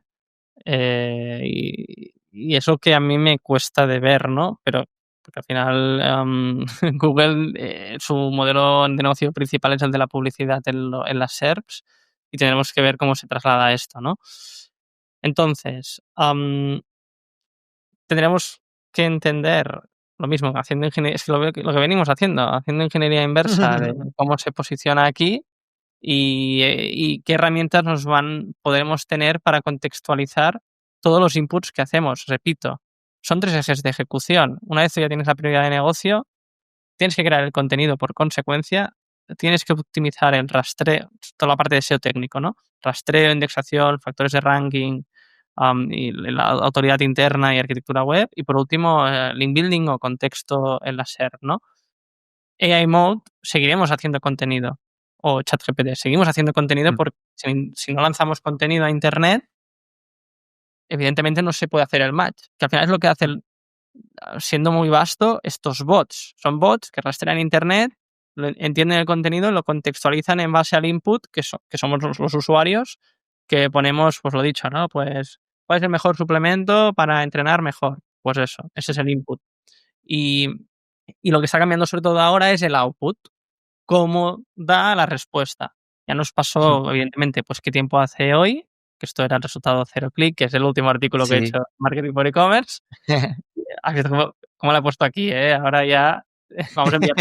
S1: Y es lo que a mí me cuesta de ver, ¿no? Pero porque al final Google, su modelo de negocio principal es el de la publicidad en las SERPs y tendremos que ver cómo se traslada esto, ¿no? Entonces, tendremos que entender lo mismo, haciendo ingeniería, es que lo que venimos haciendo ingeniería inversa de cómo se posiciona aquí y qué herramientas podremos tener para contextualizar todos los inputs que hacemos. Repito, son 3 ejes de ejecución. Una vez tú ya tienes la prioridad de negocio, tienes que crear el contenido por consecuencia, tienes que optimizar el rastreo, toda la parte de SEO técnico, ¿no? Rastreo, indexación, factores de ranking, y la autoridad interna y arquitectura web. Y por último, link building o contexto en la SERP, ¿no? AI Mode, seguiremos haciendo contenido. O ChatGPT, seguimos haciendo contenido porque si no lanzamos contenido a internet, evidentemente no se puede hacer el match. Que al final es lo que hace siendo muy vasto, estos bots. Son bots que rastrean internet, entienden el contenido, lo contextualizan en base al input, que somos los usuarios, que ponemos, pues lo dicho, ¿no? Pues, ¿cuál es el mejor suplemento para entrenar mejor? Pues eso, ese es el input. Y, y lo que está cambiando sobre todo ahora es el output, cómo da la respuesta. Ya nos pasó, evidentemente, pues qué tiempo hace hoy, que esto era el resultado 0 clic, que es el último artículo que he hecho
S3: Sí.
S1: en Marketing for E-commerce. ¿Has visto cómo la he puesto aquí? Ahora ya vamos a enviar.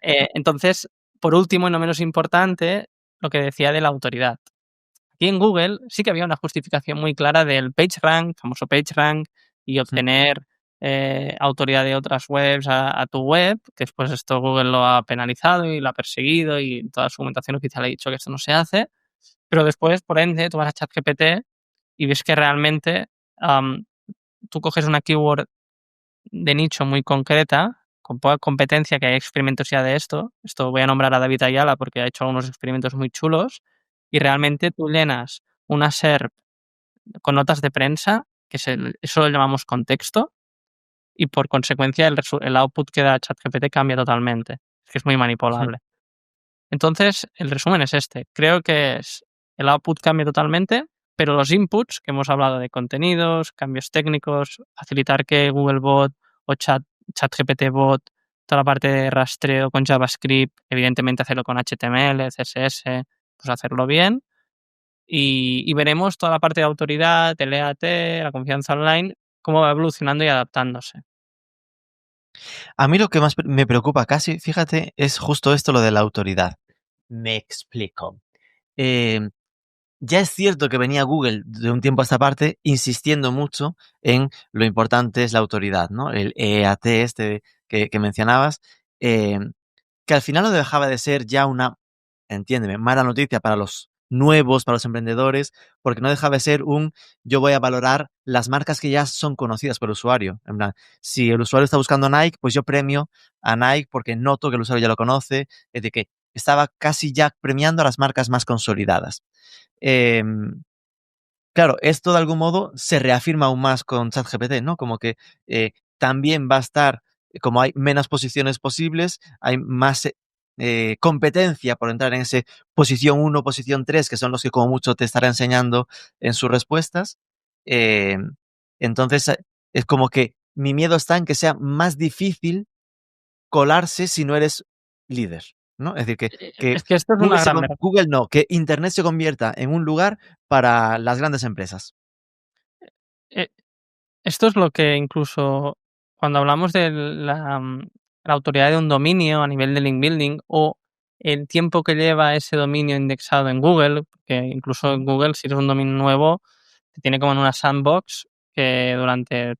S1: Entonces, por último, y no menos importante, lo que decía de la autoridad. Aquí en Google sí que había una justificación muy clara del PageRank, famoso PageRank, y obtener autoridad de otras webs a tu web, que después esto Google lo ha penalizado y lo ha perseguido y toda su documentación oficial ha dicho que esto no se hace. Pero después, por ende, tú vas a ChatGPT y ves que realmente tú coges una keyword de nicho muy concreta, con poca competencia, que hay experimentos ya de esto. Esto voy a nombrar a David Ayala porque ha hecho algunos experimentos muy chulos. Y realmente tú llenas una SERP con notas de prensa, eso lo llamamos contexto, y por consecuencia el output que da ChatGPT cambia totalmente. Es que es muy manipulable. Entonces, el resumen es este. Creo que el output cambia totalmente, pero los inputs que hemos hablado de contenidos, cambios técnicos, facilitar que Googlebot o ChatGPT Bot, toda la parte de rastreo con JavaScript, evidentemente hacerlo con HTML, CSS, pues hacerlo bien. Y veremos toda la parte de autoridad, el EAT, la confianza online, cómo va evolucionando y adaptándose.
S3: A mí lo que más me preocupa casi, fíjate, es justo esto, lo de la autoridad. Me explico. Ya es cierto que venía Google de un tiempo a esta parte insistiendo mucho en lo importante es la autoridad, ¿no? El EAT este que mencionabas, que al final no dejaba de ser ya una, entiéndeme, mala noticia para los nuevos, para los emprendedores, porque no dejaba de ser yo voy a valorar las marcas que ya son conocidas por el usuario. En plan, si el usuario está buscando Nike, pues yo premio a Nike porque noto que el usuario ya lo conoce, es de que estaba casi ya premiando a las marcas más consolidadas. Claro, esto de algún modo se reafirma aún más con ChatGPT, ¿no? Como que también va a estar, como hay menos posiciones posibles, hay más competencia por entrar en ese posición 1, posición 3, que son los que como mucho te estará enseñando en sus respuestas. Eh, entonces, es como que mi miedo está en que sea más difícil colarse si no eres líder, ¿no? Es decir, que
S1: Es que esto es una gran verdad.
S3: Google no, que Internet se convierta en un lugar para las grandes empresas.
S1: Esto es lo que incluso cuando hablamos de la autoridad de un dominio a nivel de link building o el tiempo que lleva ese dominio indexado en Google, que incluso en Google, si eres un dominio nuevo, te tiene como en una sandbox que durante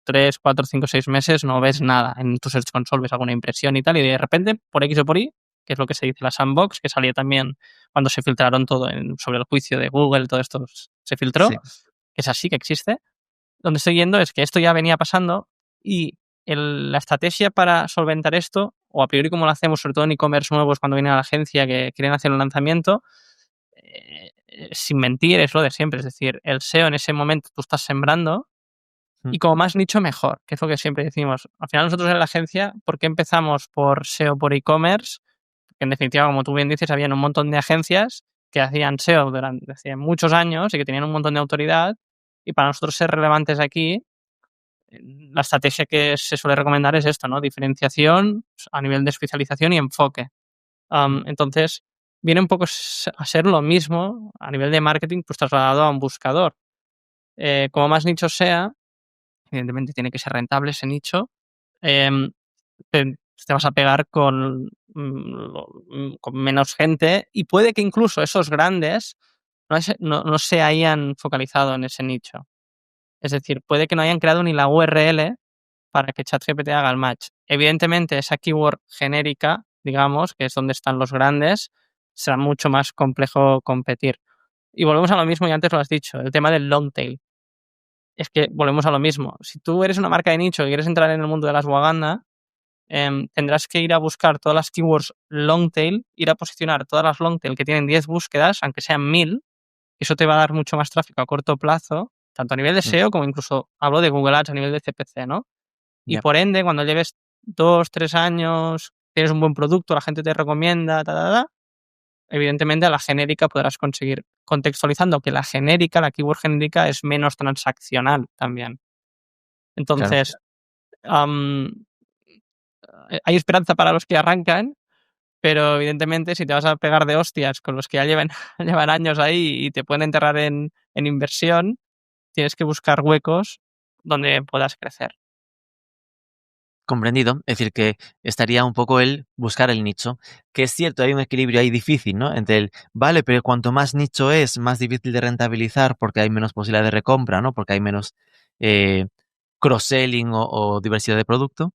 S1: 3, 4, 5, 6 meses no ves nada. En tu Search Console ves alguna impresión y tal, y de repente, por X o por Y, que es lo que se dice la sandbox, que salió también cuando se filtraron todo sobre el juicio de Google, todo esto se filtró,
S3: Sí.
S1: que es así, que existe. Donde estoy yendo es que esto ya venía pasando y la estrategia para solventar esto, o a priori como lo hacemos, sobre todo en e-commerce nuevos cuando viene a la agencia que quieren hacer un lanzamiento, sin mentir, es lo de siempre. Es decir, el SEO en ese momento tú estás sembrando Y como más nicho, mejor, que es lo que siempre decimos. Al final nosotros en la agencia, ¿por qué empezamos por SEO, por e-commerce? Que en definitiva, como tú bien dices, había un montón de agencias que hacían SEO durante hace muchos años y que tenían un montón de autoridad. Y para nosotros ser relevantes aquí, la estrategia que se suele recomendar es esto, ¿no? Diferenciación a nivel de especialización y enfoque. Entonces, viene un poco a ser lo mismo a nivel de marketing, pues trasladado a un buscador. Como más nicho sea, evidentemente tiene que ser rentable ese nicho, em, te vas a pegar con menos gente y puede que incluso esos grandes no se hayan focalizado en ese nicho. Es decir, puede que no hayan creado ni la URL para que ChatGPT haga el match. Evidentemente, esa keyword genérica, digamos, que es donde están los grandes, será mucho más complejo competir. Y volvemos a lo mismo, y antes lo has dicho, el tema del long tail. Es que volvemos a lo mismo. Si tú eres una marca de nicho y quieres entrar en el mundo de la ashwagandha, tendrás que ir a buscar todas las keywords long tail, ir a posicionar todas las long tail que tienen 10 búsquedas, aunque sean 1000, y eso te va a dar mucho más tráfico a corto plazo, tanto a nivel de SEO como incluso hablo de Google Ads a nivel de CPC, ¿no? Y
S3: Yep.
S1: por ende, cuando lleves 2, 3 años, tienes un buen producto, la gente te recomienda, evidentemente a la genérica podrás conseguir, contextualizando que la genérica, la keyword genérica es menos transaccional también.
S3: Claro.
S1: Entonces, am, hay esperanza para los que arrancan, pero evidentemente si te vas a pegar de hostias con los que ya llevan, llevan años ahí y te pueden enterrar en inversión, tienes que buscar huecos donde puedas crecer.
S3: Comprendido. Es decir, que estaría un poco el buscar el nicho. Que es cierto, hay un equilibrio ahí difícil, ¿no? Entre el, vale, pero cuanto más nicho es, más difícil de rentabilizar porque hay menos posibilidad de recompra, ¿no? Porque hay menos cross-selling o diversidad de producto.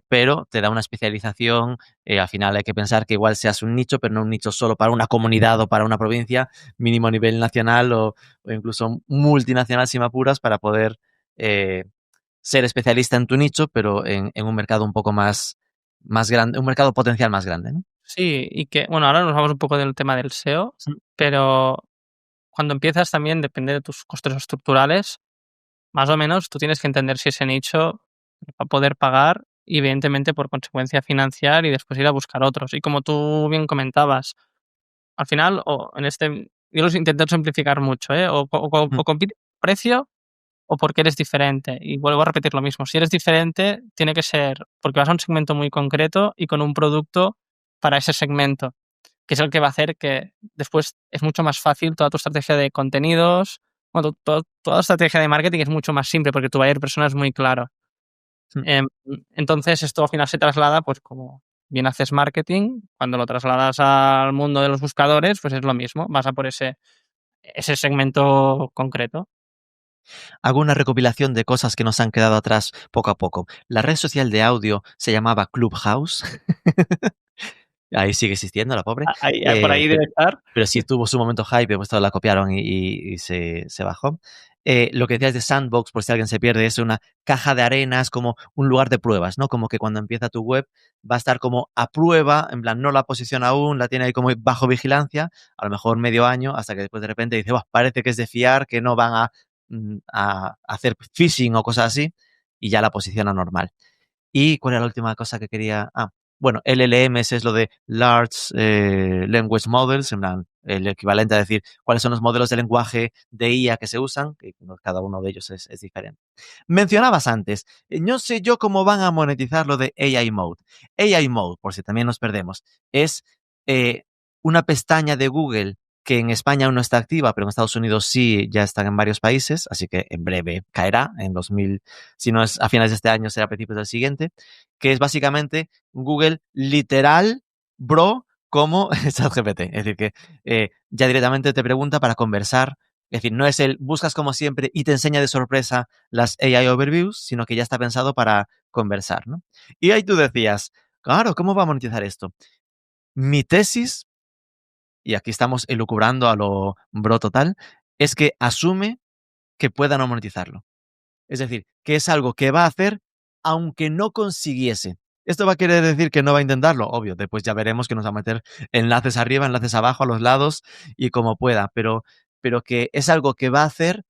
S3: Pero te da una especialización. Al final hay que pensar que igual seas un nicho, pero no un nicho solo para una comunidad o para una provincia, mínimo a nivel nacional o incluso multinacional si me apuras para poder ser especialista en tu nicho, pero en un mercado un poco más grande, un mercado potencial más grande, ¿no?
S1: Sí, y que, bueno, ahora nos vamos un poco del tema del SEO,
S3: Sí.
S1: pero cuando empiezas también depende de tus costes estructurales. Más o menos tú tienes que entender si ese nicho va a poder pagar y evidentemente por consecuencia financiar y después ir a buscar otros. Y como tú bien comentabas, al final, o en este, yo los intento simplificar mucho, ¿eh?
S3: Mm,
S1: O compites por precio o porque eres diferente. Y vuelvo a repetir lo mismo. Si eres diferente, tiene que ser porque vas a un segmento muy concreto y con un producto para ese segmento, que es el que va a hacer que después es mucho más fácil toda tu estrategia de contenidos, bueno, toda estrategia de marketing es mucho más simple porque tu buyer persona es muy claro.
S3: mm.
S1: Em, entonces, esto al final se traslada, pues como bien haces marketing, cuando lo trasladas al mundo de los buscadores, pues es lo mismo, vas a por ese segmento concreto.
S3: Hago una recopilación de cosas que nos han quedado atrás poco a poco. La red social de audio se llamaba Clubhouse. Ahí sigue existiendo, la pobre.
S1: Por ahí debe estar.
S3: Pero sí tuvo su momento hype, pues todos la copiaron y se bajó. Lo que decías de Sandbox, por si alguien se pierde, es una caja de arena, es como un lugar de pruebas, ¿no? Como que cuando empieza tu web va a estar como a prueba, en plan, no la posiciona aún, la tiene ahí como bajo vigilancia, a lo mejor medio año, hasta que después de repente dice, parece que es de fiar, que no van a hacer phishing o cosas así, y ya la posiciona normal. ¿Y cuál era la última cosa que quería? Bueno, LLMs es lo de Large Language Models, en plan, el equivalente a decir cuáles son los modelos de lenguaje de IA que se usan, que cada uno de ellos es diferente. Mencionabas antes, no sé yo cómo van a monetizar lo de AI Mode. AI Mode, por si también nos perdemos, es eh, una pestaña de Google que en España aún no está activa, pero en Estados Unidos sí ya están en varios países, así que en breve caerá, en 2000, si no es a finales de este año, será a principios del siguiente, que es básicamente Google literal, bro, como ChatGPT. Es decir, que ya directamente te pregunta para conversar. Es decir, no es el buscas como siempre y te enseña de sorpresa las AI overviews, sino que ya está pensado para conversar, ¿no? Y ahí tú decías, claro, ¿cómo va a monetizar esto? Mi tesis, y aquí estamos elucubrando a lo bro total, es que asume que pueda no monetizarlo. Es decir, que es algo que va a hacer aunque no consiguiese. ¿Esto va a querer decir que no va a intentarlo? Obvio, después ya veremos que nos va a meter enlaces arriba, enlaces abajo, a los lados y como pueda, pero que es algo que va a hacer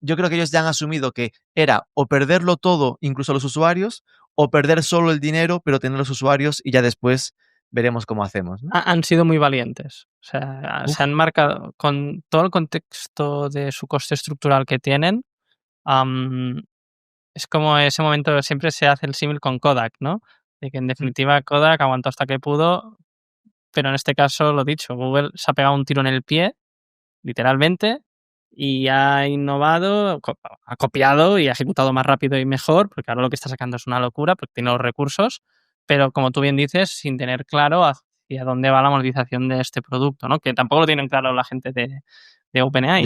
S3: yo creo que ellos ya han asumido que era o perderlo todo, incluso los usuarios, o perder solo el dinero, pero tener los usuarios y ya después veremos cómo hacemos, ¿no?
S1: Han sido muy valientes. O sea, se
S3: Uf.
S1: han marcado con todo el contexto de su coste estructural que tienen. Es como ese momento, siempre se hace el símil con Kodak, ¿no? De que en definitiva Kodak aguantó hasta que pudo, pero en este caso, lo dicho, Google se ha pegado un tiro en el pie, literalmente, y ha innovado, ha copiado y ha ejecutado más rápido y mejor, porque ahora lo que está sacando es una locura, porque tiene los recursos, pero como tú bien dices, sin tener claro hacia dónde va la monetización de este producto, ¿no? Que tampoco lo tienen claro la gente de OpenAI.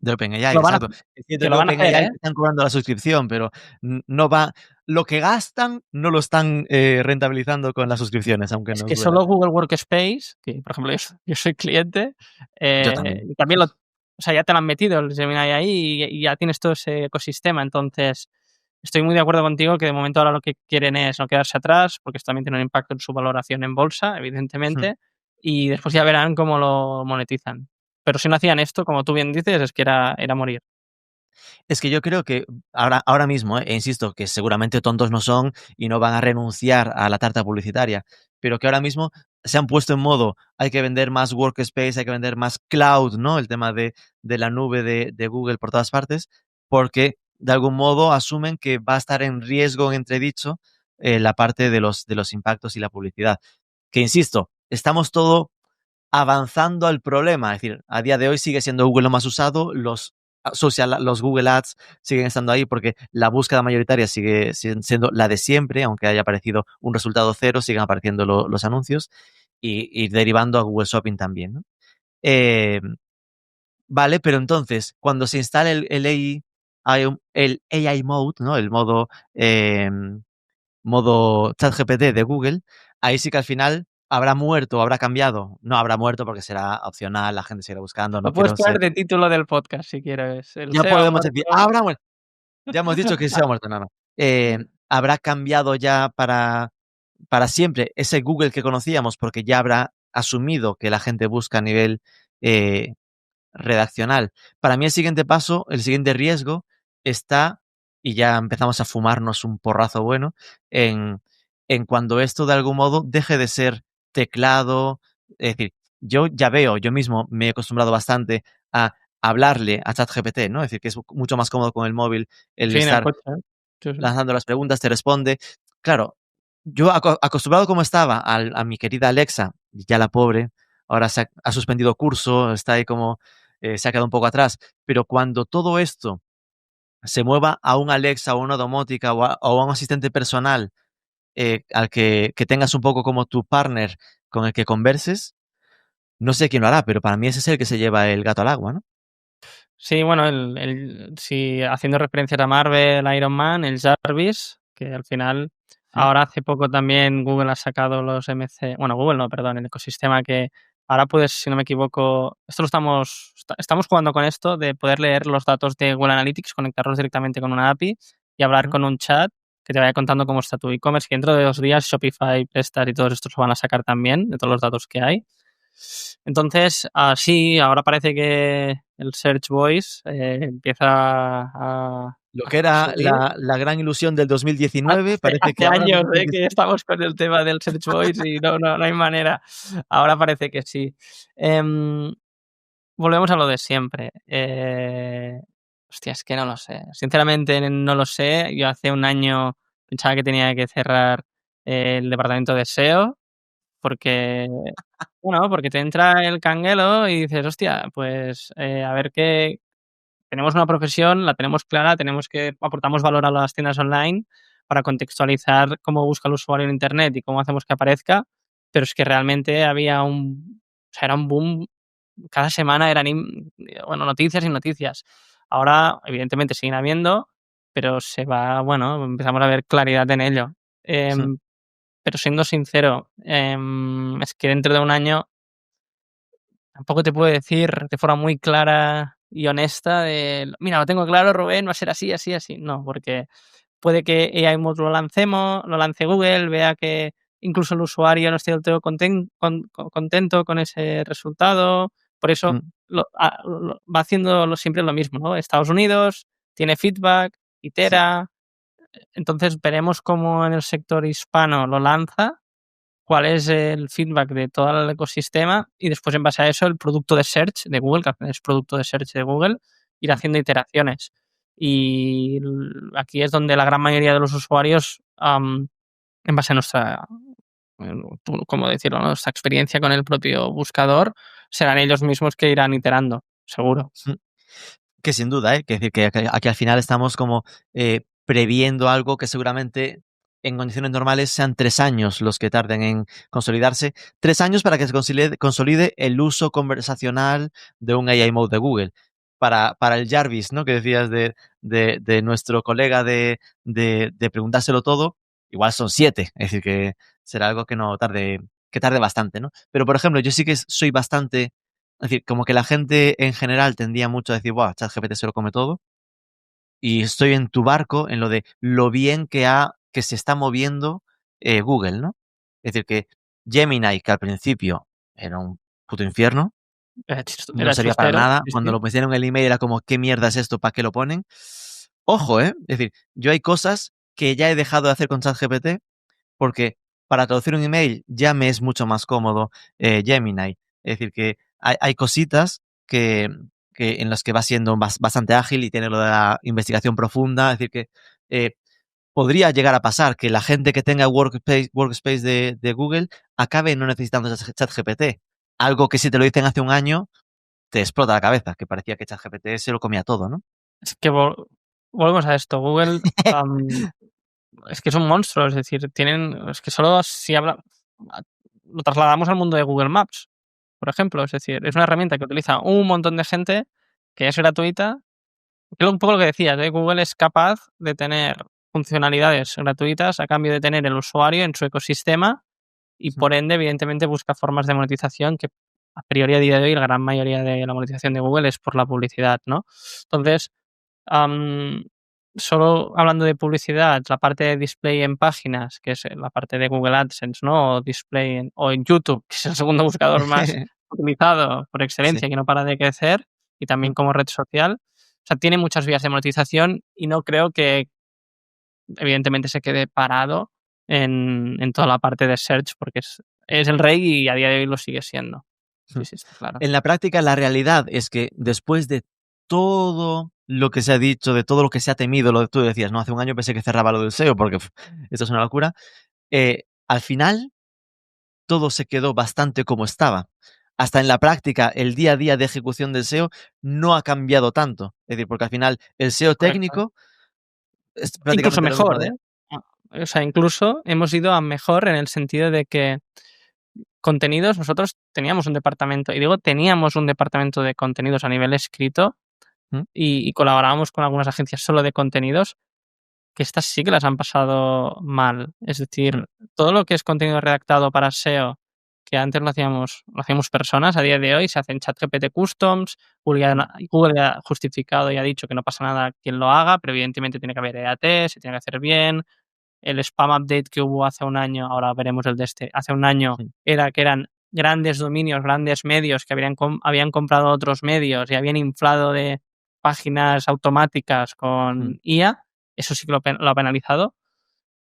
S3: De OpenAI,
S1: Lo van a,
S3: exacto. Es cierto
S1: que
S3: que
S1: lo van a hacer,
S3: OpenAI
S1: ¿eh?
S3: te están cobrando la suscripción, pero no va. Lo que gastan no lo están rentabilizando con las suscripciones, aunque
S1: Es
S3: nos
S1: que
S3: duela.
S1: solo Google Workspace, que por ejemplo yo soy cliente,
S3: Yo también.
S1: y también o sea, ya te lo han metido el Gemini ahí y ya tienes todo ese ecosistema. Entonces, estoy muy de acuerdo contigo que de momento ahora lo que quieren es no quedarse atrás, porque esto también tiene un impacto en su valoración en bolsa,
S3: Hmm.
S1: evidentemente, y después ya verán cómo lo monetizan. Pero si no hacían esto, como tú bien dices, es que era morir.
S3: Es que yo creo que ahora mismo, e insisto, que seguramente tontos no son y no van a renunciar a la tarta publicitaria, pero que ahora mismo se han puesto en modo, hay que vender más workspace, hay que vender más cloud, ¿no? El tema de la nube de Google por todas partes, porque de algún modo asumen que va a estar en riesgo, en entredicho, la parte de los impactos y la publicidad. Que insisto, estamos todo avanzando al problema. Es decir, a día de hoy sigue siendo Google lo más usado, los Google Ads siguen estando ahí porque la búsqueda mayoritaria sigue siendo la de siempre, aunque haya aparecido un resultado cero, siguen apareciendo los anuncios y derivando a Google Shopping también, ¿no? Eh, vale, pero entonces, cuando se instale el AI Mode, ¿no? El modo ChatGPT de Google, ahí sí que al final habrá muerto, habrá cambiado. No habrá muerto porque será opcional, la gente seguirá buscando,
S1: Lo
S3: no
S1: puedes
S3: quiero
S1: poner
S3: ser.
S1: de título del podcast si quieres. El
S3: Ya
S1: SEO ha
S3: podemos decir,
S1: muerto.
S3: habrá muerto. Ya hemos dicho que se ha muerto, no, no. Habrá cambiado ya para siempre ese Google que conocíamos porque ya habrá asumido que la gente busca a nivel eh, redaccional. Para mí el siguiente paso, el siguiente riesgo está, y ya empezamos a fumarnos un porrazo bueno, en, en cuando esto de algún modo deje de ser teclado. Es decir, yo ya veo, yo mismo me he acostumbrado bastante a hablarle a ChatGPT, ¿no? Es decir, que es mucho más cómodo con el móvil el
S1: Sí, en el
S3: estar
S1: coche. Sí, sí.
S3: lanzando las preguntas, te responde. Claro, yo acostumbrado como estaba a mi querida Alexa, ya la pobre, ahora ha suspendido curso, está ahí como, se ha quedado un poco atrás, pero cuando todo esto se mueva a un Alexa o una domótica o a un asistente personal al que tengas un poco como tu partner con el que converses, no sé quién lo hará, pero para mí ese es el que se lleva el gato al agua, ¿no?
S1: Sí, bueno, sí, haciendo referencias a Marvel, Iron Man, el Jarvis, que al final,
S3: Sí.
S1: ahora hace poco también Google ha sacado los MC, bueno, Google no, perdón, el ecosistema que ahora puedes, si no me equivoco, esto lo estamos jugando con esto de poder leer los datos de Google Analytics, conectarlos directamente con una API y hablar
S3: Ujú.
S1: con un chat que te vaya contando cómo está tu e-commerce, que dentro de 2 días Shopify, Prestar y todos estos lo van a sacar también, de todos los datos que hay. Entonces, sí, ahora parece que el Search Voice empieza
S3: Lo que
S1: a
S3: era
S1: subir.
S3: la gran ilusión del 2019, parece que
S1: Hace
S3: ahora
S1: años
S3: nos dice
S1: que estamos con el tema del Search Voice y no hay manera. Ahora parece que sí. Em, Volvemos a lo de siempre. Hostia, es que no lo sé. Sinceramente no lo sé. Yo hace un año pensaba que tenía que cerrar el departamento de SEO porque bueno, porque te entra el canguelo y dices: "Hostia, pues, a ver qué". Tenemos una profesión, la tenemos clara, aportamos valor a las tiendas online para contextualizar cómo busca el usuario en Internet y cómo hacemos que aparezca, pero es que realmente o sea, era un boom. Cada semana eran bueno, noticias y noticias. Ahora, evidentemente, siguen habiendo, pero bueno, empezamos a ver claridad en ello. Em, pero siendo sincero, es que dentro de un año tampoco te puedo decir de forma muy clara y honesta de: "Mira, lo tengo claro, Rubén, va a ser así, así, así". No, porque puede que AI Mode lo lance Google, vea que incluso el usuario no esté del todo contento con ese resultado, Por eso
S3: Mm.
S1: va haciendo siempre lo mismo, ¿no? Estados Unidos tiene feedback, itera. Entonces veremos cómo en el sector hispano lo lanza, cuál es el feedback de todo el ecosistema y después en base a eso el producto de search de Google, que al final es producto de search de Google, ir haciendo iteraciones. Y aquí es donde la gran mayoría de los usuarios, en base a nuestra, ¿cómo decirlo?, ¿no?, nuestra experiencia con el propio buscador, serán ellos mismos que irán iterando, seguro.
S3: Que sin duda, ¿eh? Que decir que aquí al final estamos como previendo algo que seguramente en condiciones normales sean 3 años los que tarden en consolidarse. 3 años para que se consolide el uso conversacional de un AI Mode de Google. Para el Jarvis, ¿no?, que decías de nuestro colega de preguntárselo todo, igual son 7. Es decir, que será algo que no tarde, que tarde bastante, ¿no? Pero, por ejemplo, yo sí que soy bastante. Es decir, como que la gente en general tendía mucho a decir, ¡buah, ChatGPT se lo come todo! Y estoy en tu barco en lo de lo bien que se está moviendo Google, ¿no? Es decir, que Gemini, que al principio era un puto infierno, no
S1: Era
S3: servía para
S1: chustero,
S3: nada.
S1: sí,
S3: Cuando
S1: sí.
S3: lo pusieron en el email era como, ¿qué mierda es esto? ¿Para qué lo ponen? Ojo, ¿eh? Es decir, yo hay cosas que ya he dejado de hacer con ChatGPT porque para traducir un email ya me es mucho más cómodo Gemini. Es decir, que hay cositas que en las que va siendo bastante ágil y tiene lo de la investigación profunda. Es decir, que eh, podría llegar a pasar que la gente que tenga Workspace de Google acabe no necesitando ChatGPT. Algo que si te lo dicen hace un año, te explota la cabeza, que parecía que ChatGPT se lo comía todo, ¿no?
S1: Es que volvemos a esto. Google, es que es un monstruo, es decir, es que solo si lo trasladamos al mundo de Google Maps, por ejemplo, es decir, es una herramienta que utiliza un montón de gente, que es gratuita, que es un poco lo que decías, Google es capaz de tener funcionalidades gratuitas a cambio de tener el usuario en su ecosistema y por ende, evidentemente, busca formas de monetización que a priori a día de hoy la gran mayoría de la monetización de Google es por la publicidad, ¿no? Entonces, Am, solo hablando de publicidad, la parte de display en páginas, que es la parte de Google AdSense, ¿no? O display o en YouTube, que es el segundo buscador más utilizado por
S3: Sí.
S1: excelencia, que no para de crecer, y también
S3: Mm.
S1: como red social. O sea, tiene muchas vías de monetización y no creo que evidentemente se quede parado en toda la parte de search, porque es el rey y a día de hoy lo sigue siendo. Sí, sí, está claro.
S3: En la práctica, la realidad es que después de todo lo que se ha dicho, de todo lo que se ha temido, lo que tú decías, ¿no? Hace un año pensé que cerraba lo del SEO porque esto es una locura. Al final, todo se quedó bastante como estaba. Hasta en la práctica, el día a día de ejecución del SEO no ha cambiado tanto. Es decir, porque al final el SEO
S1: Correcto.
S3: técnico es
S1: Incluso
S3: prácticamente lo mismo
S1: mejor,
S3: de.
S1: ¿eh? O sea, incluso hemos ido a mejor en el sentido de que contenidos, nosotros teníamos un departamento, y digo teníamos un departamento de contenidos a nivel escrito
S3: ¿Mm?
S1: y colaborábamos con algunas agencias solo de contenidos, que estas sí que las han pasado mal. Es
S3: ¿Mm?
S1: decir, todo lo que es contenido redactado para SEO, que antes lo hacíamos personas, a día de hoy se hacen ChatGPT Customs, Google ha justificado y ha dicho que no pasa nada quien lo haga, pero evidentemente tiene que haber EAT, se tiene que hacer bien. El spam update que hubo hace un año, ahora veremos el de hace un año,
S3: ¿Mm?
S1: era que eran grandes dominios, grandes medios que habían comprado otros medios y habían inflado de páginas automáticas
S3: ¿Mm?
S1: con IA. Eso sí que lo ha penalizado,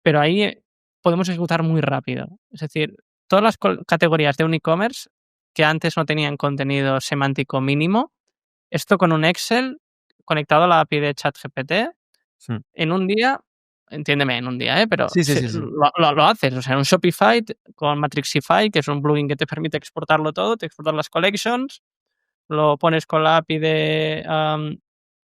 S1: pero ahí podemos ejecutar muy rápido. Es decir, todas las categorías de un e-commerce que antes no tenían contenido semántico mínimo, esto con un Excel conectado a la API de ChatGPT,
S3: ¿Mm?
S1: en un día, entiéndeme, en un día, pero
S3: Sí, sí, sí, sí.
S1: lo haces. O sea, en un Shopify con Matrixify, que es un plugin que te permite exportarlo todo, te exportas las collections, lo pones con la API de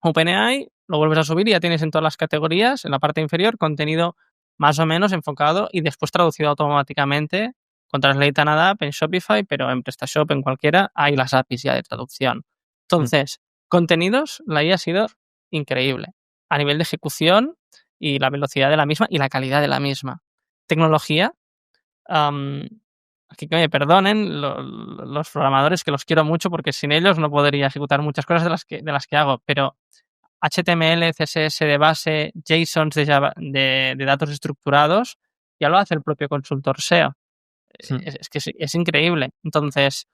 S1: OpenAI, lo vuelves a subir y ya tienes en todas las categorías, en la parte inferior, contenido más o menos enfocado y después traducido automáticamente con Translate and Adapt en Shopify, pero en PrestaShop, en cualquiera, hay las APIs ya de traducción.
S3: ¿Mm?
S1: Entonces, contenidos, la IA ha sido increíble a nivel de ejecución y la velocidad de la misma y la calidad de la misma. Tecnología, am, aquí que me perdonen los programadores, que los quiero mucho porque sin ellos no podría ejecutar muchas cosas de las que hago, pero HTML, CSS de base, JSONs de datos estructurados, ya lo hace el propio consultor SEO.
S3: ¿Mm?
S1: Es que es increíble. Entonces,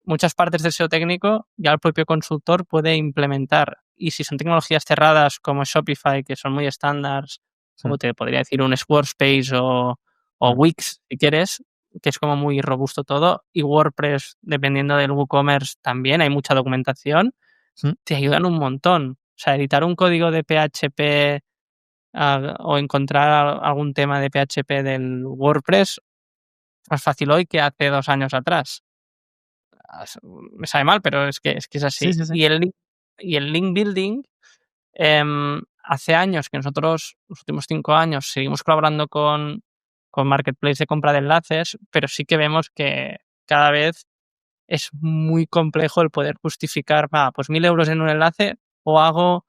S1: muchas partes del SEO técnico ya el propio consultor puede implementar. Y si son tecnologías cerradas como Shopify, que son muy estándares, como te podría decir un Squarespace o Wix, si quieres, que es como muy robusto todo, y WordPress, dependiendo del WooCommerce, también hay mucha documentación, te ayudan un montón. O sea, editar un código de PHP o encontrar algún tema de PHP del WordPress es más fácil hoy que hace 2 años atrás. Me sabe mal, pero es que es así.
S3: Sí, sí, sí.
S1: Y el link building, hace años que nosotros, los últimos 5 años, seguimos colaborando con Marketplace de compra de enlaces, pero sí que vemos que cada vez es muy complejo el poder justificar, pues 1.000 euros en un enlace, o hago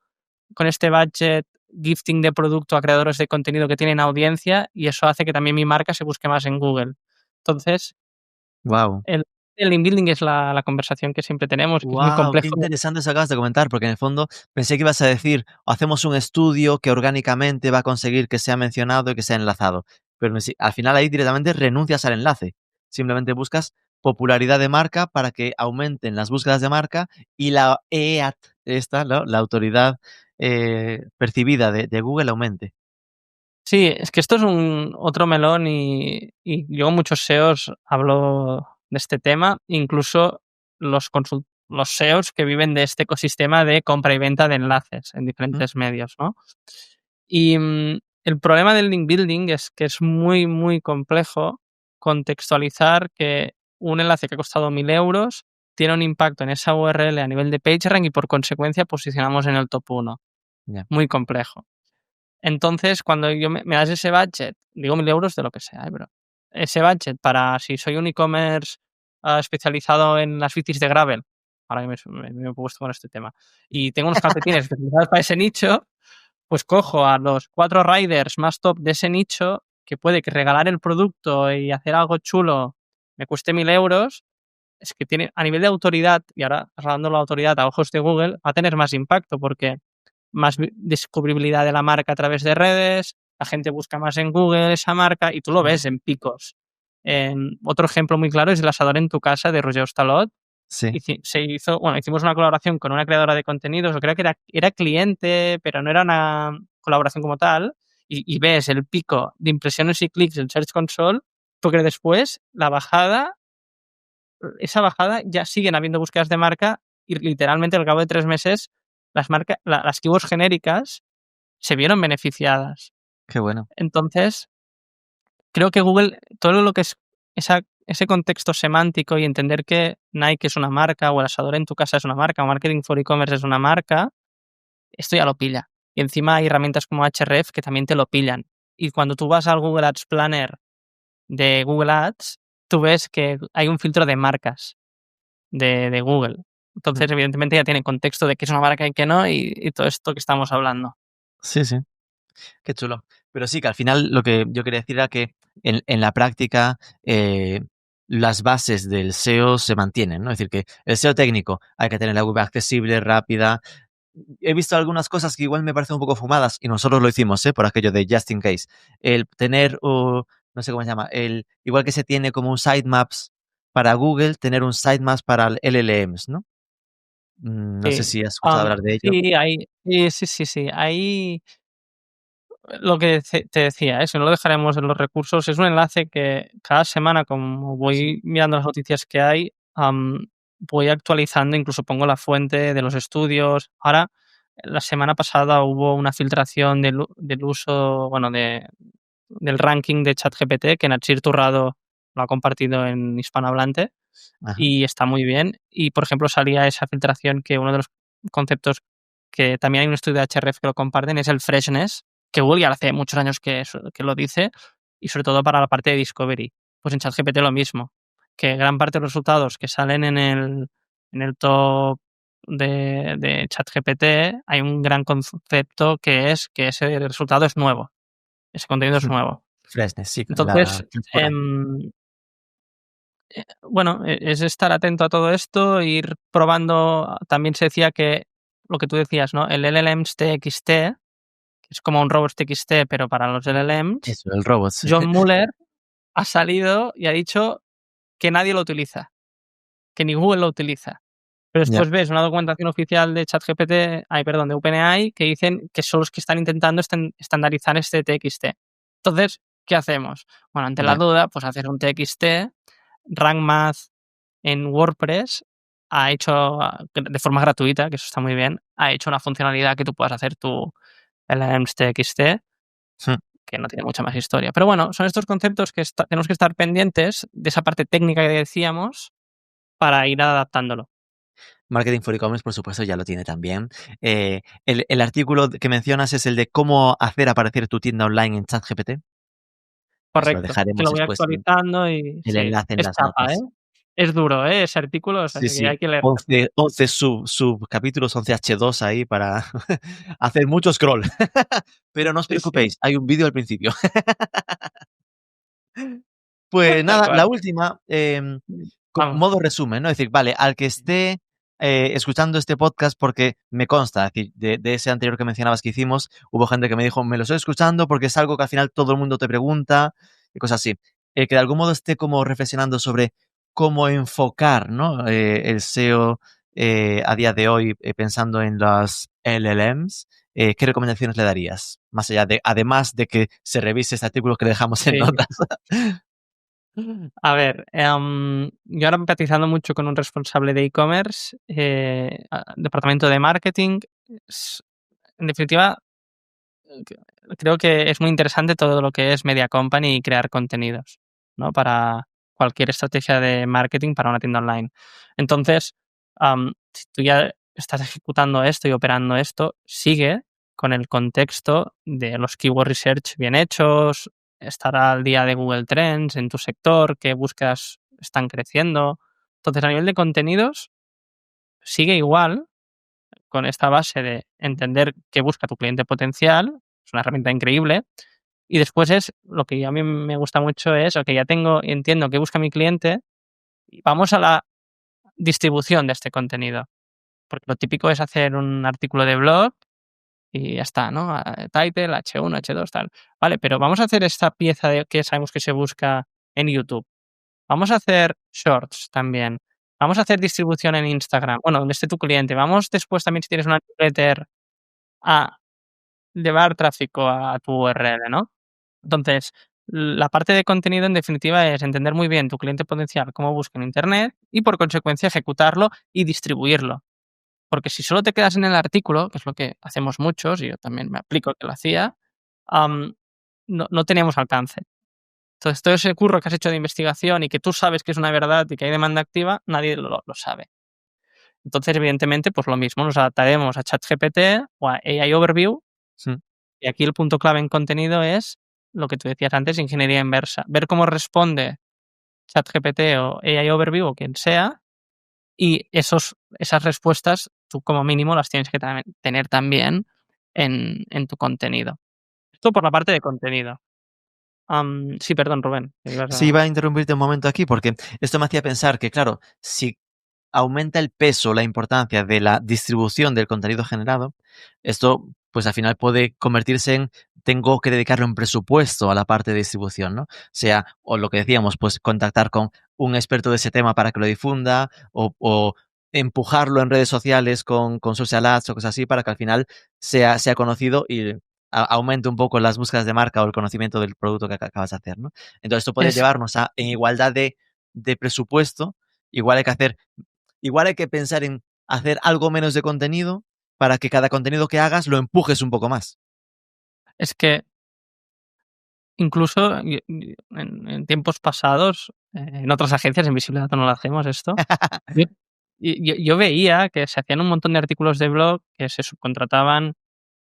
S1: con este budget gifting de producto a creadores de contenido que tienen audiencia, y eso hace que también mi marca se busque más en Google. Entonces,
S3: Wow.
S1: el link building es la conversación que siempre tenemos, que es muy
S3: Wow, qué
S1: complejo.
S3: interesante eso que acabas de comentar, porque en el fondo pensé que ibas a decir, hacemos un estudio que orgánicamente va a conseguir que sea mencionado y que sea enlazado. Pero al final ahí directamente renuncias al enlace. Simplemente buscas popularidad de marca para que aumenten las búsquedas de marca y la EAT, ¿no? La autoridad percibida de Google aumente.
S1: Sí, es que esto es otro melón y yo con muchos SEOs hablo de este tema, incluso los SEOs que viven de este ecosistema de compra y venta de enlaces en diferentes medios, ¿no? Y el problema del link building es que es muy, muy complejo contextualizar que un enlace que ha costado 1.000 euros tiene un impacto en esa URL a nivel de PageRank y por consecuencia posicionamos en el top 1.
S3: Ya.
S1: Muy complejo. Entonces, cuando me das ese budget, digo 1.000 euros de lo que sea, bro. Ese budget para si soy un e-commerce especializado en las bicis de gravel, ahora que me he puesto con este tema, y tengo unos calcetines especializados para ese nicho, pues cojo a los 4 riders más top de ese nicho, que puede que regalar el producto y hacer algo chulo me cueste 1.000 euros, es que tiene, a nivel de autoridad, y ahora trasladando la autoridad a ojos de Google, va a tener más impacto porque más descubribilidad de la marca a través de redes, la gente busca más en Google esa marca y tú lo ves en picos. Otro ejemplo muy claro es El asador en tu casa de Roger Stalot.
S3: Sí.
S1: Hicimos una colaboración con una creadora de contenidos, o creo que era cliente, pero no era una colaboración como tal, y ves el pico de impresiones y clics en Search Console, porque después esa bajada ya siguen habiendo búsquedas de marca y literalmente al cabo de 3 meses las keywords genéricas se vieron beneficiadas.
S3: Qué bueno.
S1: Entonces, creo que Google, todo lo que es ese contexto semántico y entender que Nike es una marca, o El asador en tu casa es una marca, o Marketing for E-commerce es una marca, esto ya lo pilla. Y encima hay herramientas como Ahrefs que también te lo pillan. Y cuando tú vas al Google Ads Planner de Google Ads, tú ves que hay un filtro de marcas de Google. Entonces, evidentemente, ya tiene contexto de qué es una marca y qué no, y todo esto que estamos hablando.
S3: Sí, sí. Qué chulo. Pero sí, que al final lo que yo quería decir era que en la práctica las bases del SEO se mantienen, ¿no? Es decir, que el SEO técnico hay que tener la web accesible, rápida. He visto algunas cosas que igual me parecen un poco fumadas y nosotros lo hicimos, ¿eh? Por aquello de just in case. El tener, no sé cómo se llama, igual que se tiene como un sitemaps para Google, tener un sitemaps para el LLMs, ¿no? No sé
S1: Sí,
S3: si has escuchado hablar de ello.
S1: sí. Ahí lo que te decía, eso no lo dejaremos en los recursos. Es un enlace que cada semana, como voy mirando las noticias que hay, voy actualizando, incluso pongo la fuente de los estudios. Ahora, la semana pasada hubo una filtración del uso, bueno, del ranking de ChatGPT, que Natsir Turrado lo ha compartido en hispanohablante
S3: Ajá.
S1: y está muy bien. Y, por ejemplo, salía esa filtración que uno de los conceptos que también hay un estudio de Ahrefs que lo comparten es el freshness, que Google ya hace muchos años que lo dice, y sobre todo para la parte de discovery. Pues en ChatGPT lo mismo, que gran parte de los resultados que salen en el top de ChatGPT hay un gran concepto que es que ese resultado es nuevo, ese contenido es nuevo.
S3: Freshness, sí,
S1: Entonces,
S3: la frescura.
S1: bueno, es estar atento a todo esto, ir probando. También se decía que lo que tú decías, ¿no? El LLMs TXT, que es como un robots TXT, pero para los LLMs,
S3: Eso, el robot, sí.
S1: John Mueller ha salido y ha dicho que nadie lo utiliza. que ni Google lo utiliza. Pero
S3: Ya.
S1: después ves una documentación oficial de ChatGPT, de OpenAI, que dicen que son los que están intentando estandarizar este TXT. Entonces, ¿qué hacemos? Bueno, ante la
S3: Ya.
S1: duda, pues hacer un TXT. Rank Math en WordPress ha hecho, de forma gratuita, que eso está muy bien, ha hecho una funcionalidad que tú puedas hacer tu LLMs TXT,
S3: Hmm.
S1: que no tiene mucha más historia. Pero bueno, son estos conceptos que tenemos que estar pendientes de esa parte técnica que decíamos para ir adaptándolo.
S3: Marketing for E-commerce, por supuesto, ya lo tiene también. El artículo que mencionas es el de cómo hacer aparecer tu tienda online en ChatGPT. Pues lo
S1: Correcto, que
S3: dejaremos
S1: lo voy
S3: después en
S1: actualizando y
S3: el
S1: sí,
S3: enlace en
S1: es
S3: las
S1: chapa, ¿eh?
S3: notas.
S1: Es duro, ese artículo, o sea,
S3: Sí,
S1: que
S3: sí.
S1: hay que leer.
S3: 11 subcapítulos, 11 H2 ahí para hacer mucho scroll. Pero no os
S1: Sí, sí,
S3: preocupéis, hay un vídeo al principio. Pues
S1: tal
S3: nada,
S1: cual.
S3: la última, como
S1: Vamos.
S3: modo resumen, ¿no? Es decir, vale, al que esté escuchando este podcast, porque me consta que de ese anterior que mencionabas que hicimos, hubo gente que me dijo, me lo estoy escuchando porque es algo que al final todo el mundo te pregunta y cosas así. Que de algún modo esté como reflexionando sobre cómo enfocar, ¿no? El SEO a día de hoy, pensando en las LLMs. ¿Qué recomendaciones le darías? Más allá de, además de que se revise este artículo que le dejamos en
S1: Sí.
S3: notas.
S1: A ver, yo ahora empatizando mucho con un responsable de e-commerce, departamento de marketing, en definitiva, creo que es muy interesante todo lo que es media company y crear contenidos, ¿no? Para cualquier estrategia de marketing para una tienda online. Entonces, si tú ya estás ejecutando esto y operando esto, sigue con el contexto de los keyword research bien hechos, estar al día de Google Trends en tu sector, qué búsquedas están creciendo. Entonces, a nivel de contenidos, sigue igual con esta base de entender qué busca tu cliente potencial. Es una herramienta increíble. Y después es lo que a mí me gusta mucho es, ok, ya entiendo qué busca mi cliente, y vamos a la distribución de este contenido. Porque lo típico es hacer un artículo de blog y ya está, ¿no? Title, H1, H2, tal. Vale, pero vamos a hacer esta pieza que sabemos que se busca en YouTube. Vamos a hacer shorts también. Vamos a hacer distribución en Instagram. Bueno, donde esté tu cliente. Vamos después también, si tienes una newsletter, a llevar tráfico a tu URL, ¿no? Entonces, la parte de contenido, en definitiva, es entender muy bien tu cliente potencial, cómo busca en Internet y, por consecuencia, ejecutarlo y distribuirlo. Porque si solo te quedas en el artículo, que es lo que hacemos muchos, y yo también me aplico que lo hacía, no teníamos alcance. Entonces, todo ese curro que has hecho de investigación y que tú sabes que es una verdad y que hay demanda activa, nadie lo sabe. Entonces, evidentemente, pues lo mismo, nos adaptaremos a ChatGPT o a AI Overview.
S3: Sí.
S1: Y aquí el punto clave en contenido es lo que tú decías antes, ingeniería inversa. Ver cómo responde ChatGPT o AI Overview o quien sea, y esas respuestas tú como mínimo las tienes que tener también en tu contenido. Esto por la parte de contenido. Sí, perdón, Rubén. Que ibas
S3: Sí,
S1: a...
S3: iba a interrumpirte un momento aquí porque esto me hacía pensar que, claro, si aumenta el peso, la importancia de la distribución del contenido generado, esto pues al final puede convertirse en tengo que dedicarle un presupuesto a la parte de distribución, ¿no? Sea, o lo que decíamos, pues contactar con un experto de ese tema para que lo difunda o empujarlo en redes sociales con social ads o cosas así para que al final sea conocido y aumente un poco las búsquedas de marca o el conocimiento del producto que acabas de hacer, ¿no? Entonces esto puede
S1: Es,
S3: llevarnos a, en igualdad de presupuesto, igual hay que hacer igual hay que pensar en hacer algo menos de contenido para que cada contenido que hagas lo empujes un poco más.
S1: es que incluso en tiempos pasados, en otras agencias, en Visible Data no lo hacemos esto. Yo, yo veía que se hacían un montón de artículos de blog que se subcontrataban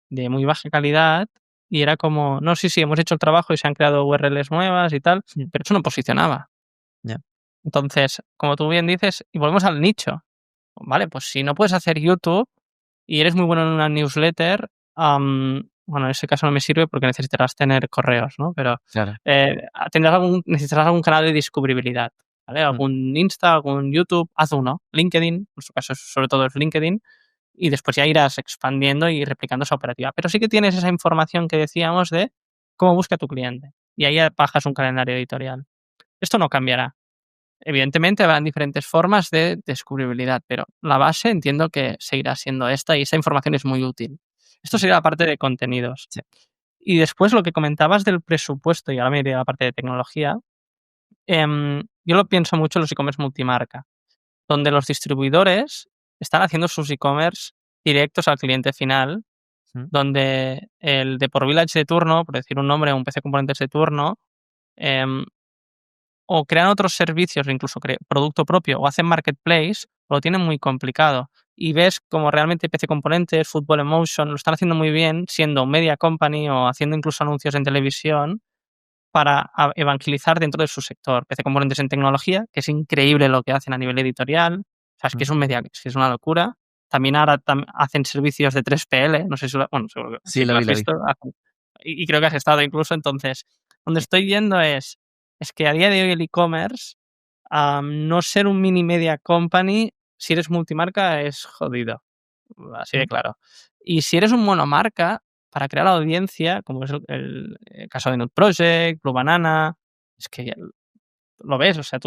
S1: de muy baja calidad y era como, no, sí, sí, hemos hecho el trabajo y se han creado URLs nuevas y tal, pero eso no posicionaba.
S3: Ya.
S1: Entonces, como tú bien dices, y volvemos al nicho, ¿vale? Pues si no puedes hacer YouTube y eres muy bueno en una newsletter, bueno, en ese caso no me sirve porque necesitarás tener correos, ¿no? Pero
S3: Claro.
S1: necesitarás algún canal de descubribilidad, ¿vale? Algún Insta, algún YouTube, haz uno. LinkedIn, en nuestro caso sobre todo es LinkedIn, y después ya irás expandiendo y replicando esa operativa. Pero sí que tienes esa información que decíamos de cómo busca tu cliente. Y ahí bajas un calendario editorial. Esto no cambiará. evidentemente habrán diferentes formas de descubribilidad, pero la base entiendo que seguirá siendo esta y esa información es muy útil. Esto sería la parte de contenidos.
S3: Sí.
S1: Y después lo que comentabas del presupuesto, y ahora me iré a la parte de tecnología, yo lo pienso mucho en los e-commerce multimarca, donde los distribuidores están haciendo sus e-commerce directos al cliente final, donde el Deport Village de turno, por decir un nombre, un PC Componentes de turno, o crean otros servicios, incluso producto propio, o hacen marketplace, lo tienen muy complicado. Y ves como realmente PC Componentes, Football Emotion, lo están haciendo muy bien, siendo media company o haciendo incluso anuncios en televisión para evangelizar dentro de su sector. PC Componentes en tecnología, que es increíble lo que hacen a nivel editorial. O sea, es que es una locura. También ahora hacen servicios de 3PL, no sé si seguro que
S3: Sí,
S1: lo
S3: lo
S1: has
S3: vi.
S1: visto. Y creo que has estado incluso. Entonces, donde estoy yendo es que a día de hoy el e-commerce, no ser un mini media company, si eres multimarca, es jodido. Así de claro. Y si eres un monomarca, para crear audiencia, como es el caso de Node Project, Blue Banana, es que ya lo ves, o sea,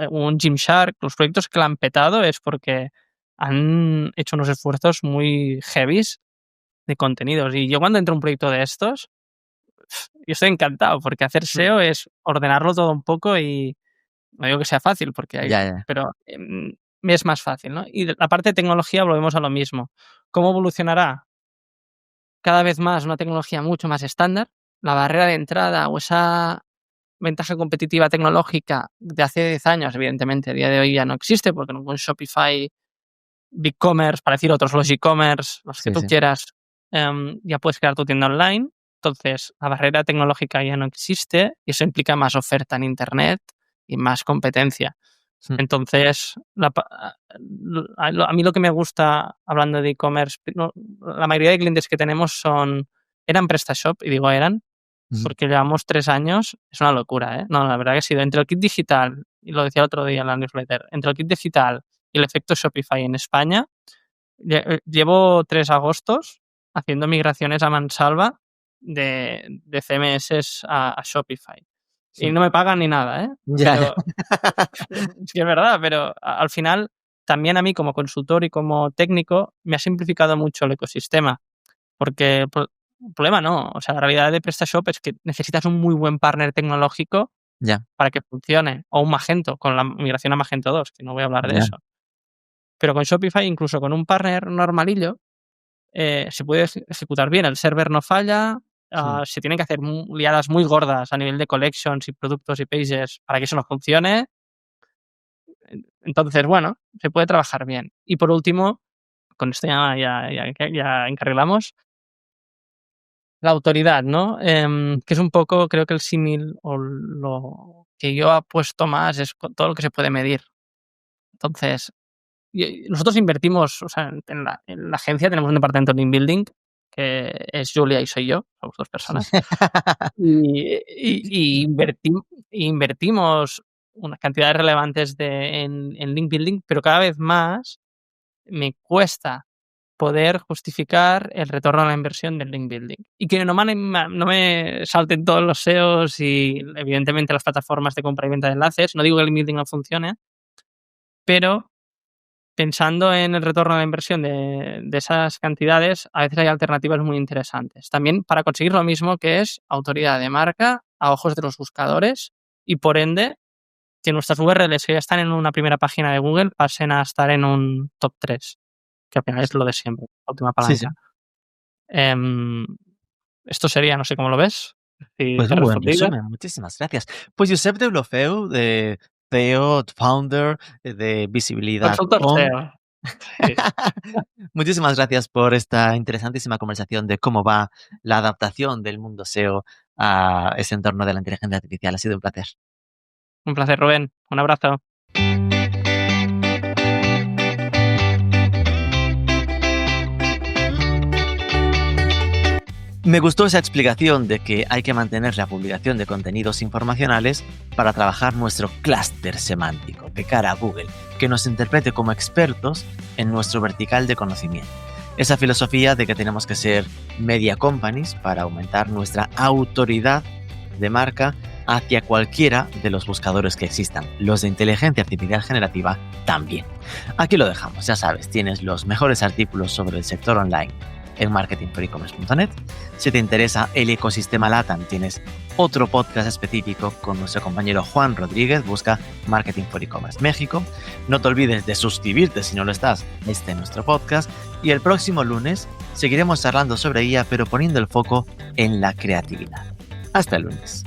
S1: un Gymshark, los proyectos que la han petado es porque han hecho unos esfuerzos muy heavies de contenidos. Y yo cuando entro a un proyecto de estos, yo estoy encantado, porque hacer SEO es ordenarlo todo un poco y no digo que sea fácil, porque hay,
S3: Ya.
S1: pero me es más fácil, ¿no? Y la parte de tecnología volvemos a lo mismo. ¿Cómo evolucionará? Cada vez más una tecnología mucho más estándar. La barrera de entrada o esa ventaja competitiva tecnológica de hace 10 años, evidentemente, a día de hoy ya no existe, porque con Shopify, BigCommerce, para decir otros, los e-commerce, los que tú quieras, ya puedes crear tu tienda online. Entonces, la barrera tecnológica ya no existe y eso implica más oferta en Internet y más competencia. Entonces, a mí lo que me gusta, hablando de e-commerce, la mayoría de clientes que tenemos eran PrestaShop, y digo eran, porque llevamos 3 años, es una locura, ¿eh? No, la verdad que ha sido entre el kit digital, y lo decía el otro día en la newsletter, entre el kit digital y el efecto Shopify en España, llevo 3 agostos haciendo migraciones a mansalva de CMS a Shopify. Y no me pagan ni nada, ¿eh?
S3: Ya.
S1: Es que es verdad, pero al final también a mí como consultor y como técnico me ha simplificado mucho el ecosistema, porque el problema no, o sea, la realidad de PrestaShop es que necesitas un muy buen partner tecnológico para que funcione, o un Magento, con la migración a Magento 2, que no voy a hablar de eso. Pero con Shopify, incluso con un partner normalillo, se puede ejecutar bien, el server no falla, se tienen que hacer liadas muy gordas a nivel de collections y productos y pages para que eso no funcione. Entonces, bueno, se puede trabajar bien. Y por último, con esto ya encarrilamos, la autoridad, ¿no? Que es un poco, creo que el símil o lo que yo apuesto más es con todo lo que se puede medir. Entonces, nosotros invertimos, o sea, en la agencia tenemos un departamento de link building, que es Julia y soy yo, somos 2 personas. y invertimos unas cantidades relevantes en link building, pero cada vez más me cuesta poder justificar el retorno a la inversión del link building. Y que no me salten todos los SEOs y, evidentemente, las plataformas de compra y venta de enlaces. No digo que el link building no funcione, pero pensando en el retorno a la inversión de esas cantidades, a veces hay alternativas muy interesantes. También para conseguir lo mismo, que es autoridad de marca a ojos de los buscadores y, por ende, que nuestras URLs que ya están en una primera página de Google pasen a estar en un top 3, que al final es lo de siempre, la última palanca. Esto sería, no sé cómo lo ves.
S3: Pues un buen resumen, muchísimas gracias. Pues Josep Deulofeu, de CEO, founder de Visibilidad.
S1: Consultor SEO. Sí.
S3: Muchísimas gracias por esta interesantísima conversación de cómo va la adaptación del mundo SEO a ese entorno de la inteligencia artificial. Ha sido un placer.
S1: Un placer, Rubén. Un abrazo.
S3: Me gustó esa explicación de que hay que mantener la publicación de contenidos informacionales para trabajar nuestro clúster semántico de cara a Google, que nos interprete como expertos en nuestro vertical de conocimiento. Esa filosofía de que tenemos que ser media companies para aumentar nuestra autoridad de marca hacia cualquiera de los buscadores que existan. Los de inteligencia artificial generativa también. Aquí lo dejamos, ya sabes, tienes los mejores artículos sobre el sector online en marketingforecommerce.net. Si te interesa el ecosistema LATAM, tienes otro podcast específico con nuestro compañero Juan Rodríguez, busca Marketing for E-Commerce México. No te olvides de suscribirte si no lo estás a nuestro podcast, y el próximo lunes seguiremos charlando sobre ella, pero poniendo el foco en la creatividad. Hasta el lunes.